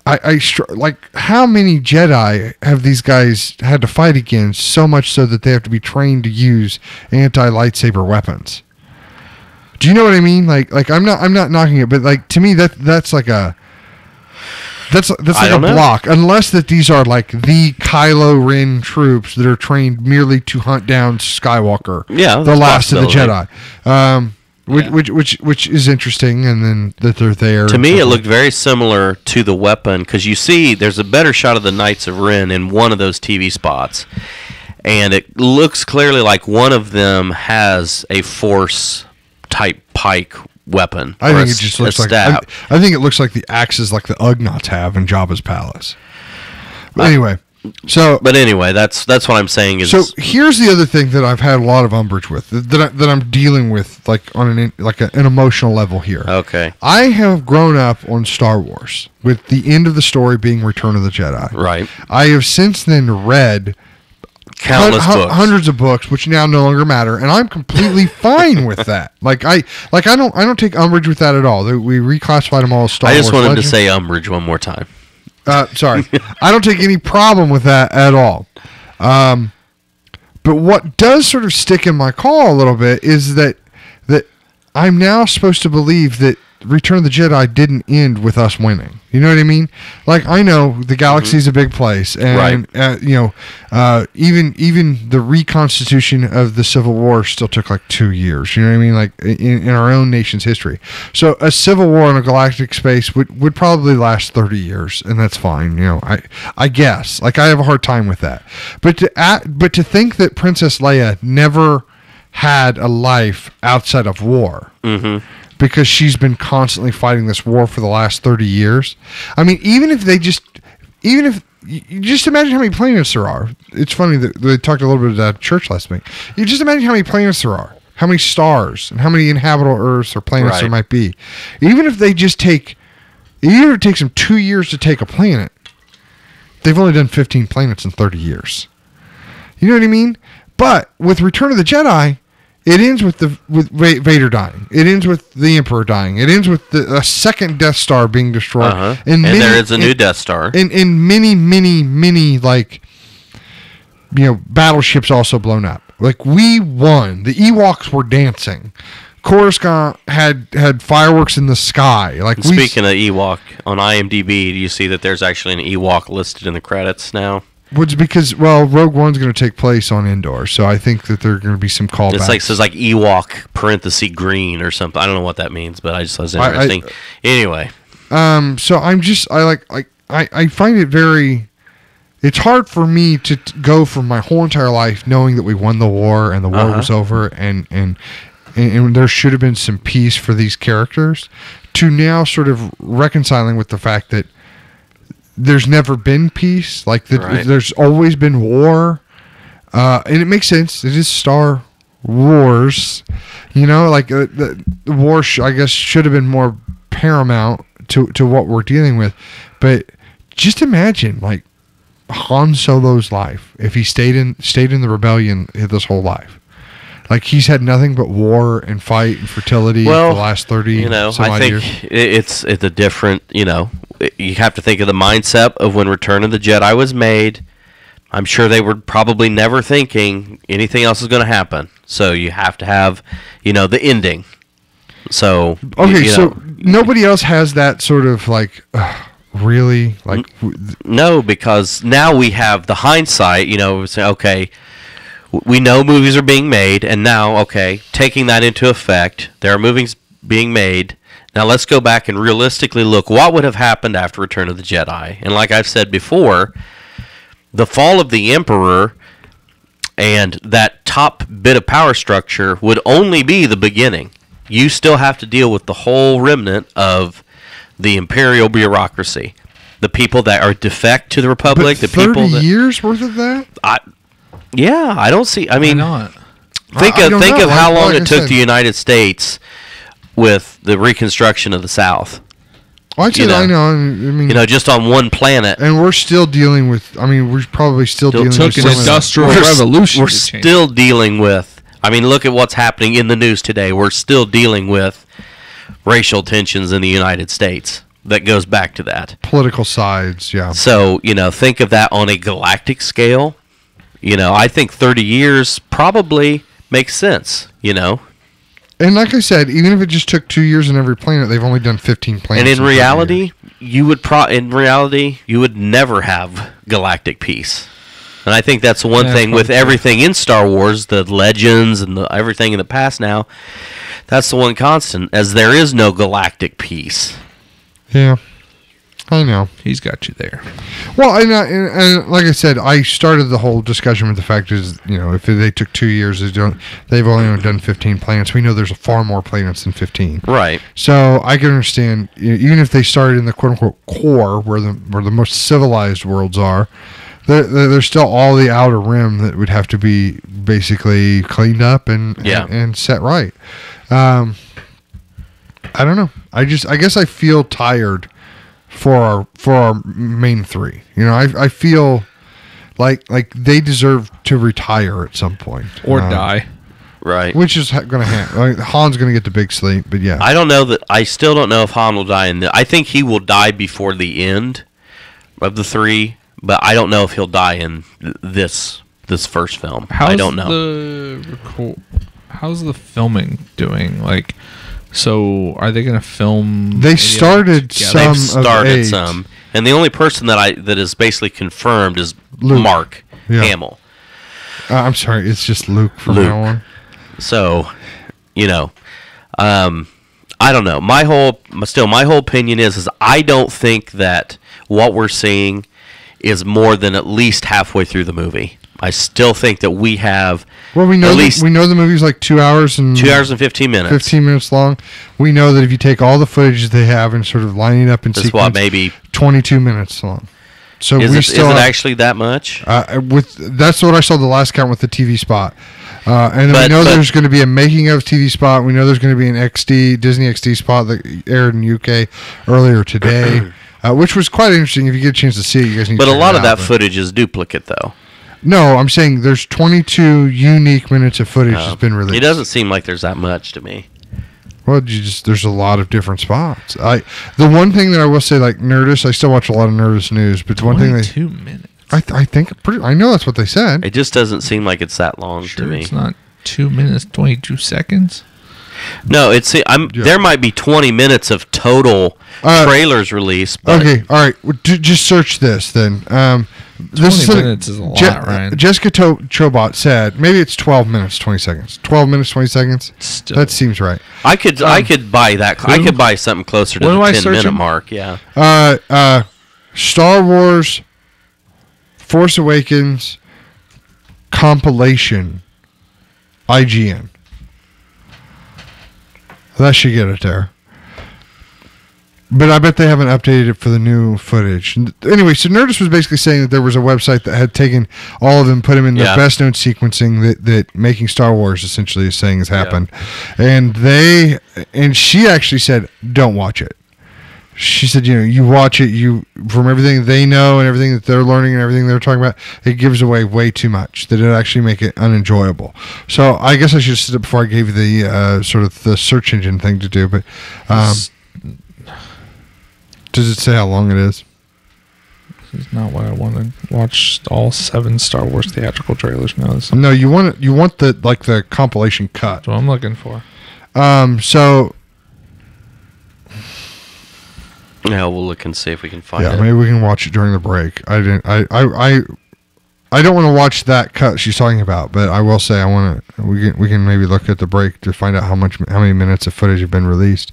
like, how many Jedi have these guys had to fight against, so much so that they have to be trained to use anti-lightsaber weapons? Do you know what I mean? Like I'm not knocking it, but like, to me that's like a block, unless that these are like the Kylo Ren troops that are trained merely to hunt down Skywalker, the last of the Jedi, which is interesting, and then that they're there. To me, it looked very similar to the weapon, because you see there's a better shot of the Knights of Ren in one of those TV spots, and it looks clearly like one of them has a Force type pike weapon. I think it just looks like I think it looks like the axes like the Ugnaughts have in Jabba's palace. But anyway, that's what I'm saying is. So here's the other thing that I've had a lot of umbrage with, that I'm dealing with, like on an emotional level here. Okay. I have grown up on Star Wars with the end of the story being Return of the Jedi. Right. I have since then read countless books, hundreds of books, which now no longer matter, and I'm completely fine with that. I don't take umbrage with that at all. We reclassified them all as Star Wars. I just wanted to say umbrage one more time. Sorry, I don't take any problem with that at all. But what does sort of stick in my craw a little bit is that I'm now supposed to believe that Return of the Jedi didn't end with us winning. You know what I mean? Like, I know the galaxy's a big place, and even the reconstitution of the Civil War still took like 2 years. You know what I mean? Like in our own nation's history. So a civil war in a galactic space would probably last 30 years, and that's fine. You know, I guess. Like, I have a hard time with that. But to think that Princess Leia never had a life outside of war. Mm-hmm. Because she's been constantly fighting this war for the last 30 years. I mean, even if you just imagine how many planets there are. It's funny that they talked a little bit about church last week. You just imagine how many planets there are, how many stars, and how many inhabitable Earths or planets there might be. Even if it takes them 2 years to take a planet, they've only done 15 planets in 30 years. You know what I mean? But with Return of the Jedi, it ends with Vader dying. It ends with the Emperor dying. It ends with a second Death Star being destroyed. Uh-huh. And there is a new Death Star. And many, like, battleships also blown up. Like, we won. The Ewoks were dancing. Coruscant had fireworks in the sky. Like, speaking of Ewok, on IMDb, do you see that there's actually an Ewok listed in the credits now? Which because Rogue One's going to take place on Endor, so I think that there are going to be some callbacks. It says like Ewok parenthesis green or something. I don't know what that means, but I just thought it was interesting. Anyway, so I find it very. It's hard for me to go from my whole entire life knowing that we won the war and the war was over and there should have been some peace for these characters, to now sort of reconciling with the fact that there's never been peace. Like, there's always been war. And it makes sense. It is Star Wars. You know, like, the war, I guess, should have been more paramount to what we're dealing with. But just imagine, like, Han Solo's life, if he stayed in the rebellion this whole life. Like, he's had nothing but war and fight and fertility for the last 30 years. I think it's a different, you have to think of the mindset of when Return of the Jedi was made. I'm sure they were probably never thinking anything else is going to happen. So you have to have, the ending. So, so nobody else has that sort of, like, really? Like, no, because now we have the hindsight, say, okay, we know movies are being made, and now, okay, taking that into effect, there are movies being made. Now let's go back and realistically look what would have happened after Return of the Jedi. And like I've said before, the fall of the Emperor and that top bit of power structure would only be the beginning. You still have to deal with the whole remnant of the imperial bureaucracy. The people that are defect to the Republic. But the people 30 years worth of that? I don't see. I mean, why not? think of how long it took the United States with the reconstruction of the South. Well, I know. I mean, just on one planet, and we're still dealing with. I mean, we're probably still dealing with an industrial revolution. We're still dealing with. I mean, look at what's happening in the news today. We're still dealing with racial tensions in the United States. That goes back to that. Political sides, yeah. So, think of that on a galactic scale. I think 30 years probably makes sense, And like I said, even if it just took 2 years in every planet, they've only done 15 planets. And in reality, you would never have galactic peace. And I think that's one thing with everything in Star Wars, the legends and everything in the past now, that's the one constant, as there is no galactic peace. Yeah, I know. He's got you there. Well, and like I said, I started the whole discussion with the fact is, if they took 2 years, they've only done 15 planets. We know there's far more planets than 15. Right. So I can understand, even if they started in the quote-unquote core, where the most civilized worlds are, there's still all the outer rim that would have to be basically cleaned up and set right. I don't know. I guess I feel tired for our main three. I feel like they deserve to retire at some point or die. Right. Which is going to happen. Han's going to get the big sleep, but yeah. I still don't know if Han will die I think he will die before the end of the three, but I don't know if he'll die in this first film. I don't know. How's the filming doing? So are they going to film? They started some. They've started some, and the only person that is basically confirmed is Luke. Mark Hamill. I'm sorry, it's just Luke from now on. So, I don't know. My whole opinion is I don't think that what we're seeing is more than at least halfway through the movie. I still think that we have. Well, we know the movie's like 2 hours and 15 minutes. 15 minutes long. We know that if you take all the footage they have and sort of line it up in sequence, maybe 22 minutes long. So is it actually that much? That's what I saw the last count with the TV spot. And we know there's going to be a making of TV spot. We know there's going to be an Disney XD spot that aired in UK earlier today, which was quite interesting. If you get a chance to see it, you guys need to check it out. But a lot of that footage is duplicate, though. No, I'm saying there's 22 unique minutes of footage that's been released. It doesn't seem like there's that much to me. Well, there's a lot of different spots. The one thing that I will say, like Nerdist, I still watch a lot of Nerdist news, but the one thing 2 minutes. I think I know that's what they said. It just doesn't seem like it's that long to me. It's not 2 minutes 22 seconds. No, there might be 20 minutes of total trailers released. Okay, all right. Just search this then. 20 minutes is a lot, Ryan. Jessica Chobot said maybe it's 12 minutes 20 seconds. 12 minutes 20 seconds. Still. That seems right. I could buy that. I could buy something closer to the 10-minute mark. Yeah. Star Wars Force Awakens compilation IGN. That should get it there. But I bet they haven't updated it for the new footage. Anyway, so Nerdist was basically saying that there was a website that had taken all of them, put them in the best known sequencing that Making Star Wars essentially is saying has happened. Yeah. And she actually said, don't watch it. She said, you watch it, from everything they know and everything that they're learning and everything they're talking about, it gives away way too much, that it actually make it unenjoyable. So I guess I should have said it before I gave you the sort of the search engine thing to do, but does it say how long it is? This is not what I wanted. Watch all 7 Star Wars theatrical trailers. No, you want the compilation cut. That's what I'm looking for. So yeah, we'll look and see if we can find it. Yeah, maybe we can watch it during the break. I I don't want to watch that cut she's talking about, but I will say I want to. We can maybe look at the break to find out how many minutes of footage have been released.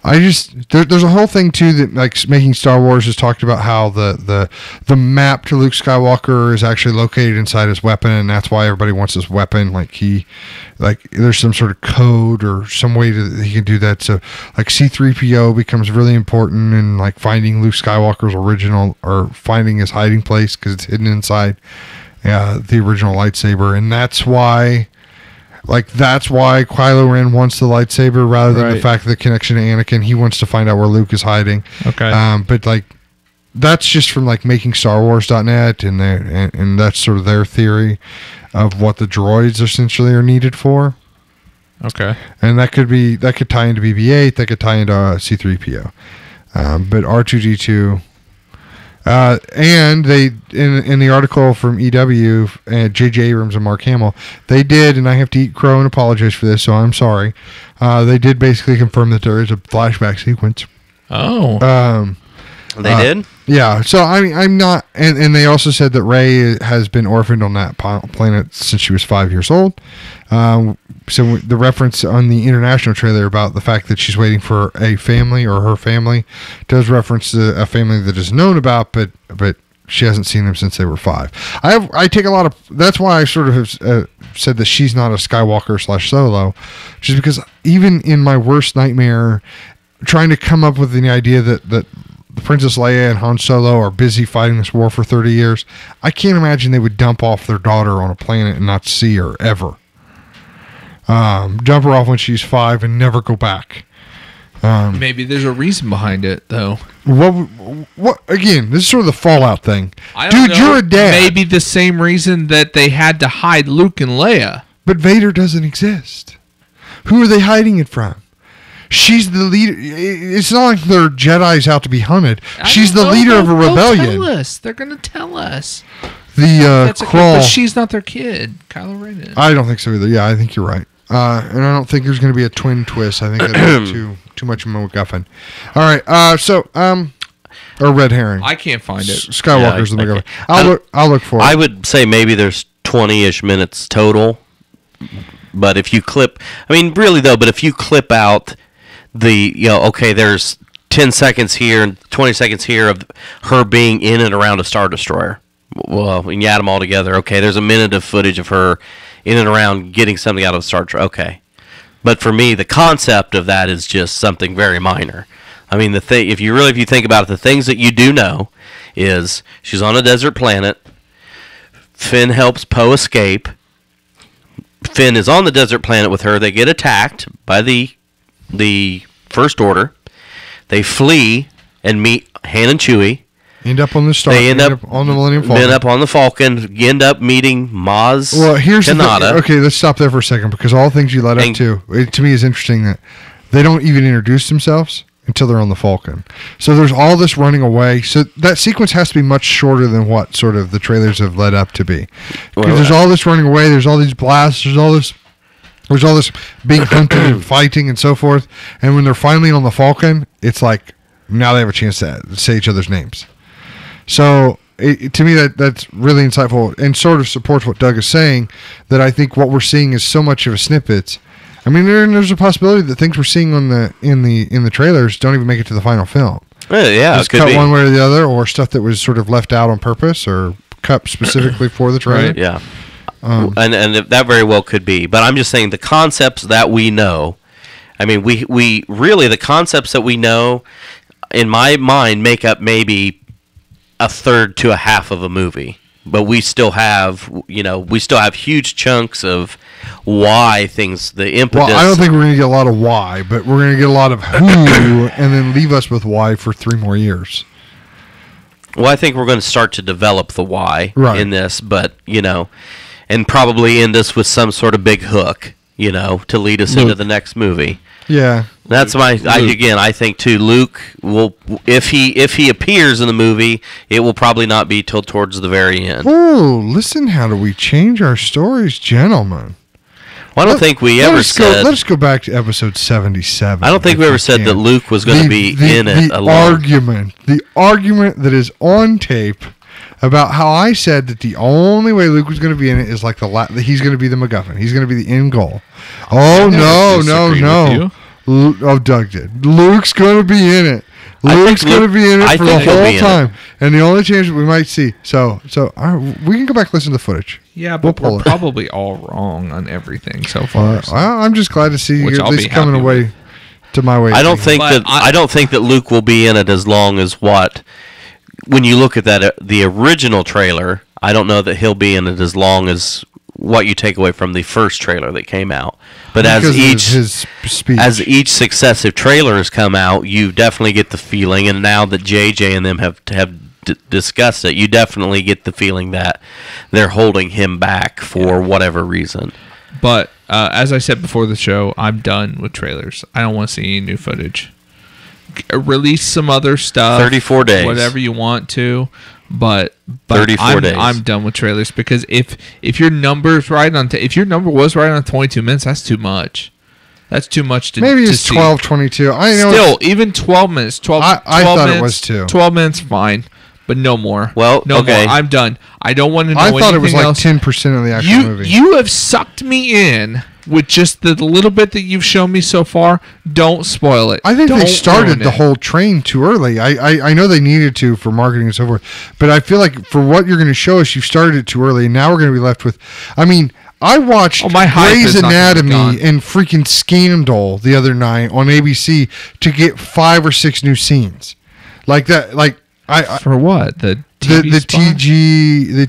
There's a whole thing too that like Making Star Wars has talked about how the map to Luke Skywalker is actually located inside his weapon, and that's why everybody wants his weapon. Like there's some sort of code or some way that he can do that. So like C-3PO becomes really important in like finding Luke Skywalker's original or finding his hiding place because it's hidden inside the original lightsaber, and that's why. That's why Kylo Ren wants the lightsaber rather than the fact of the connection to Anakin. He wants to find out where Luke is hiding. Okay. But that's just from MakingStarWars.net and that's sort of their theory of what the droids essentially are needed for. Okay. And that could tie into BB-8. That could tie into C-3PO. But R2-D2. And they in the article from EW, J.J. Abrams and Mark Hamill, they did, and I have to eat crow and apologize for this, so I'm sorry. They did basically confirm that there is a flashback sequence. Oh. They did? Yeah. So I'm not, and they also said that Rey has been orphaned on that planet since she was 5 years old. So the reference on the international trailer about the fact that she's waiting for a family or her family does reference a family that is known about, but she hasn't seen them since they were 5. I take a lot of, that's why I sort of have said that she's not a Skywalker / Solo, just because even in my worst nightmare, trying to come up with the idea that Princess Leia and Han Solo are busy fighting this war for 30 years, I can't imagine they would dump off their daughter on a planet and not see her ever. Dump her off when she's 5 and never go back. Maybe there's a reason behind it, though. What? Again, this is sort of the Fallout thing. Dude, you're a dad. Maybe the same reason that they had to hide Luke and Leia. But Vader doesn't exist. Who are they hiding it from? She's the leader. It's not like they're Jedis out to be hunted. She's the leader of a rebellion. They're going to tell us. The Crawl. But she's not their kid. Kylo Ren is. I don't think so either. Yeah, I think you're right. And I don't think there's going to be a twin twist. I think that's too much of a MacGuffin. All right. Or red herring. I can't find it. Skywalker's the MacGuffin. I'll look for it. I would say maybe there's 20-ish minutes total. But if you clip, really though, but if you clip out there's 10 seconds here and 20 seconds here of her being in and around a Star Destroyer. Well, when you add them all together, okay, there's a minute of footage of her in and around getting something out of a Star Destroyer. Okay. But for me, the concept of that is just something very minor. If you think about it, the things that you do know is she's on a desert planet. Finn helps Poe escape. Finn is on the desert planet with her. They get attacked by the First Order. They flee and meet Han and Chewie. End up on the Star. They end up on the Millennium Falcon. End up on the Falcon. End up meeting Maz. Well, here's Kanata. the thing. Okay, let's stop there for a second because all the things you led up to, it to me is interesting that they don't even introduce themselves until they're on the Falcon. So there's all this running away. So that sequence has to be much shorter than what sort of the trailers have led up to be. Because there's all this running away. There's all these blasts. There's all this being hunted and fighting and so forth. And when they're finally on the Falcon, it's like now they have a chance to say each other's names. So to me, that's really insightful and sort of supports what Doug is saying, that I think what we're seeing is so much of a snippets. There's a possibility that things we're seeing in the trailers don't even make it to the final film. Yeah, just cut one way or the other, or stuff that was sort of left out on purpose or cut specifically for the trailer. Right, yeah. And that very well could be. But I'm just saying the concepts that we know, we really, the concepts that we know, in my mind, make up maybe a third to a half of a movie. But we still have, huge chunks of why things, the impetus. Well, I don't think we're going to get a lot of why, but we're going to get a lot of who, and then leave us with why for 3 more years. Well, I think we're going to start to develop the why in this, but, and probably end us with some sort of big hook, to lead us into the next movie. Yeah. That's I think too, Luke will, if he appears in the movie, it will probably not be till towards the very end. Oh, listen, how do we change our stories, gentlemen? Well, I don't think we ever said... Let's go back to episode 77. I don't think we ever said that Luke was going to be in it alone. The argument that is on tape about how I said that the only way Luke was going to be in it is like that he's going to be the MacGuffin. He's going to be the end goal. Oh, no. Oh, Doug did. Luke's going to be in it. Luke's going to be in it for the whole time. And the only chance we might see. So we can go back and listen to the footage. Yeah, but we're probably all wrong on everything so far. I'm just glad to see you at least coming away to my way. I don't think that Luke will be in it as long as what. When you look at the original trailer, I don't know that he'll be in it as long as what you take away from the first trailer that came out. But as each successive trailer has come out, you definitely get the feeling, and now that JJ and them have discussed it, you definitely get the feeling that they're holding him back for whatever reason. But as I said before the show, I'm done with trailers. I don't want to see any new footage. Release some other stuff. 34 days. Whatever you want to. But 34 days. I'm done with trailers because if your number's right on if your number was right on 22 minutes, that's too much. That's too much to maybe it's see. 12, 22. I know. Still, even 12 minutes. 12. I thought minutes, it was too. 12 minutes, fine, but no more. Well, no more. I'm done. I don't want to know anything else. I thought it was like 10% of the actual movie. You have sucked me in with just the little bit that you've shown me so far. Don't spoil it. I think they started the whole train too early. I know they needed to for marketing and so forth, but I feel like for what you're going to show us, you started it too early, and now we're going to be left with. I mean, I watched Grey's Anatomy and freaking Scandal the other night on ABC to get 5 or 6 new scenes, like that. Like for what the TGIT,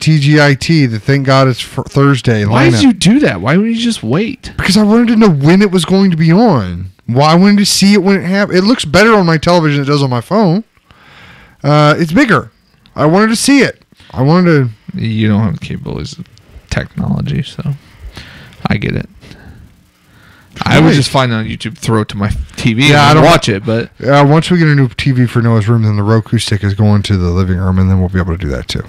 the Thank God It's Thursday. Why did you do that? Why wouldn't you just wait? Because I wanted to know when it was going to be on. Well, I wanted to see it when it happened. It looks better on my television than it does on my phone. It's bigger. I wanted to see it. I wanted to. You don't have the capabilities of technology, so I get it. I would just find it on YouTube, throw it to my TV, and I don't watch it. But once we get a new TV for Noah's room, then the Roku stick is going to the living room, and then we'll be able to do that too.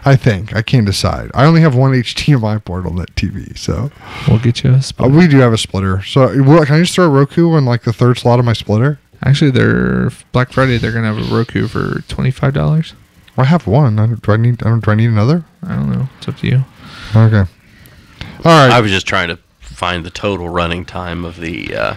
I think. I can't decide. I only have one HDMI port on that TV, so we'll get you a splitter. We do have a splitter. So can I just throw a Roku on like the third slot of my splitter? Actually, they're Black Friday. They're gonna have a Roku for $25. I have one. Do I need another? I don't know. It's up to you. Okay. All right. I was just trying to find the total running time of the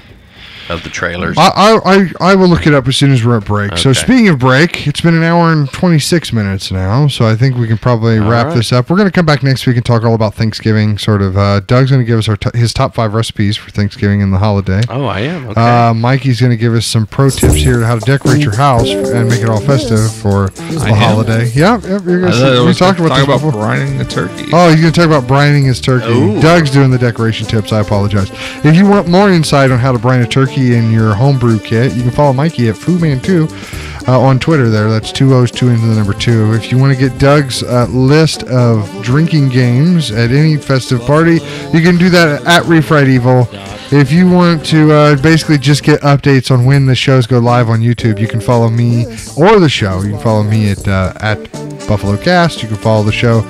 trailers. I will look it up as soon as we're at break. Okay. So speaking of break, it's been an hour and 26 minutes now, so I think we can probably wrap this up. We're going to come back next week and talk all about Thanksgiving. Sort of. Doug's going to give us his top 5 recipes for Thanksgiving and the holiday. Oh, I am. Okay. Mikey's going to give us some pro tips here on how to decorate your house and make it all festive for the holiday. Yeah, we talked about this before. Brining the turkey. Oh, he's going to talk about brining his turkey. Ooh. Doug's doing the decoration tips. I apologize. If you want more insight on how to brine a turkey in your homebrew kit, you can follow Mikey at FoodMan2 on Twitter there. That's 2 O's, 2 into the number 2. If you want to get Doug's list of drinking games at any festive party, you can do that at Refried Evil. If you want to basically just get updates on when the shows go live on YouTube, you can follow me or the show. You can follow me at BuffaloCast. You can follow the show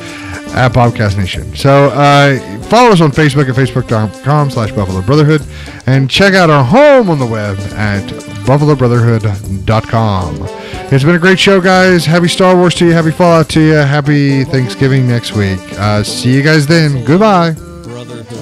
at BOBcast Nation. So follow us on Facebook at facebook.com/Buffalo Brotherhood, and check out our home on the web at buffalobrotherhood.com. It's been a great show, guys. Happy Star Wars to you. Happy Fallout to you. Happy Thanksgiving next week. See you guys then. Goodbye. Brotherhood.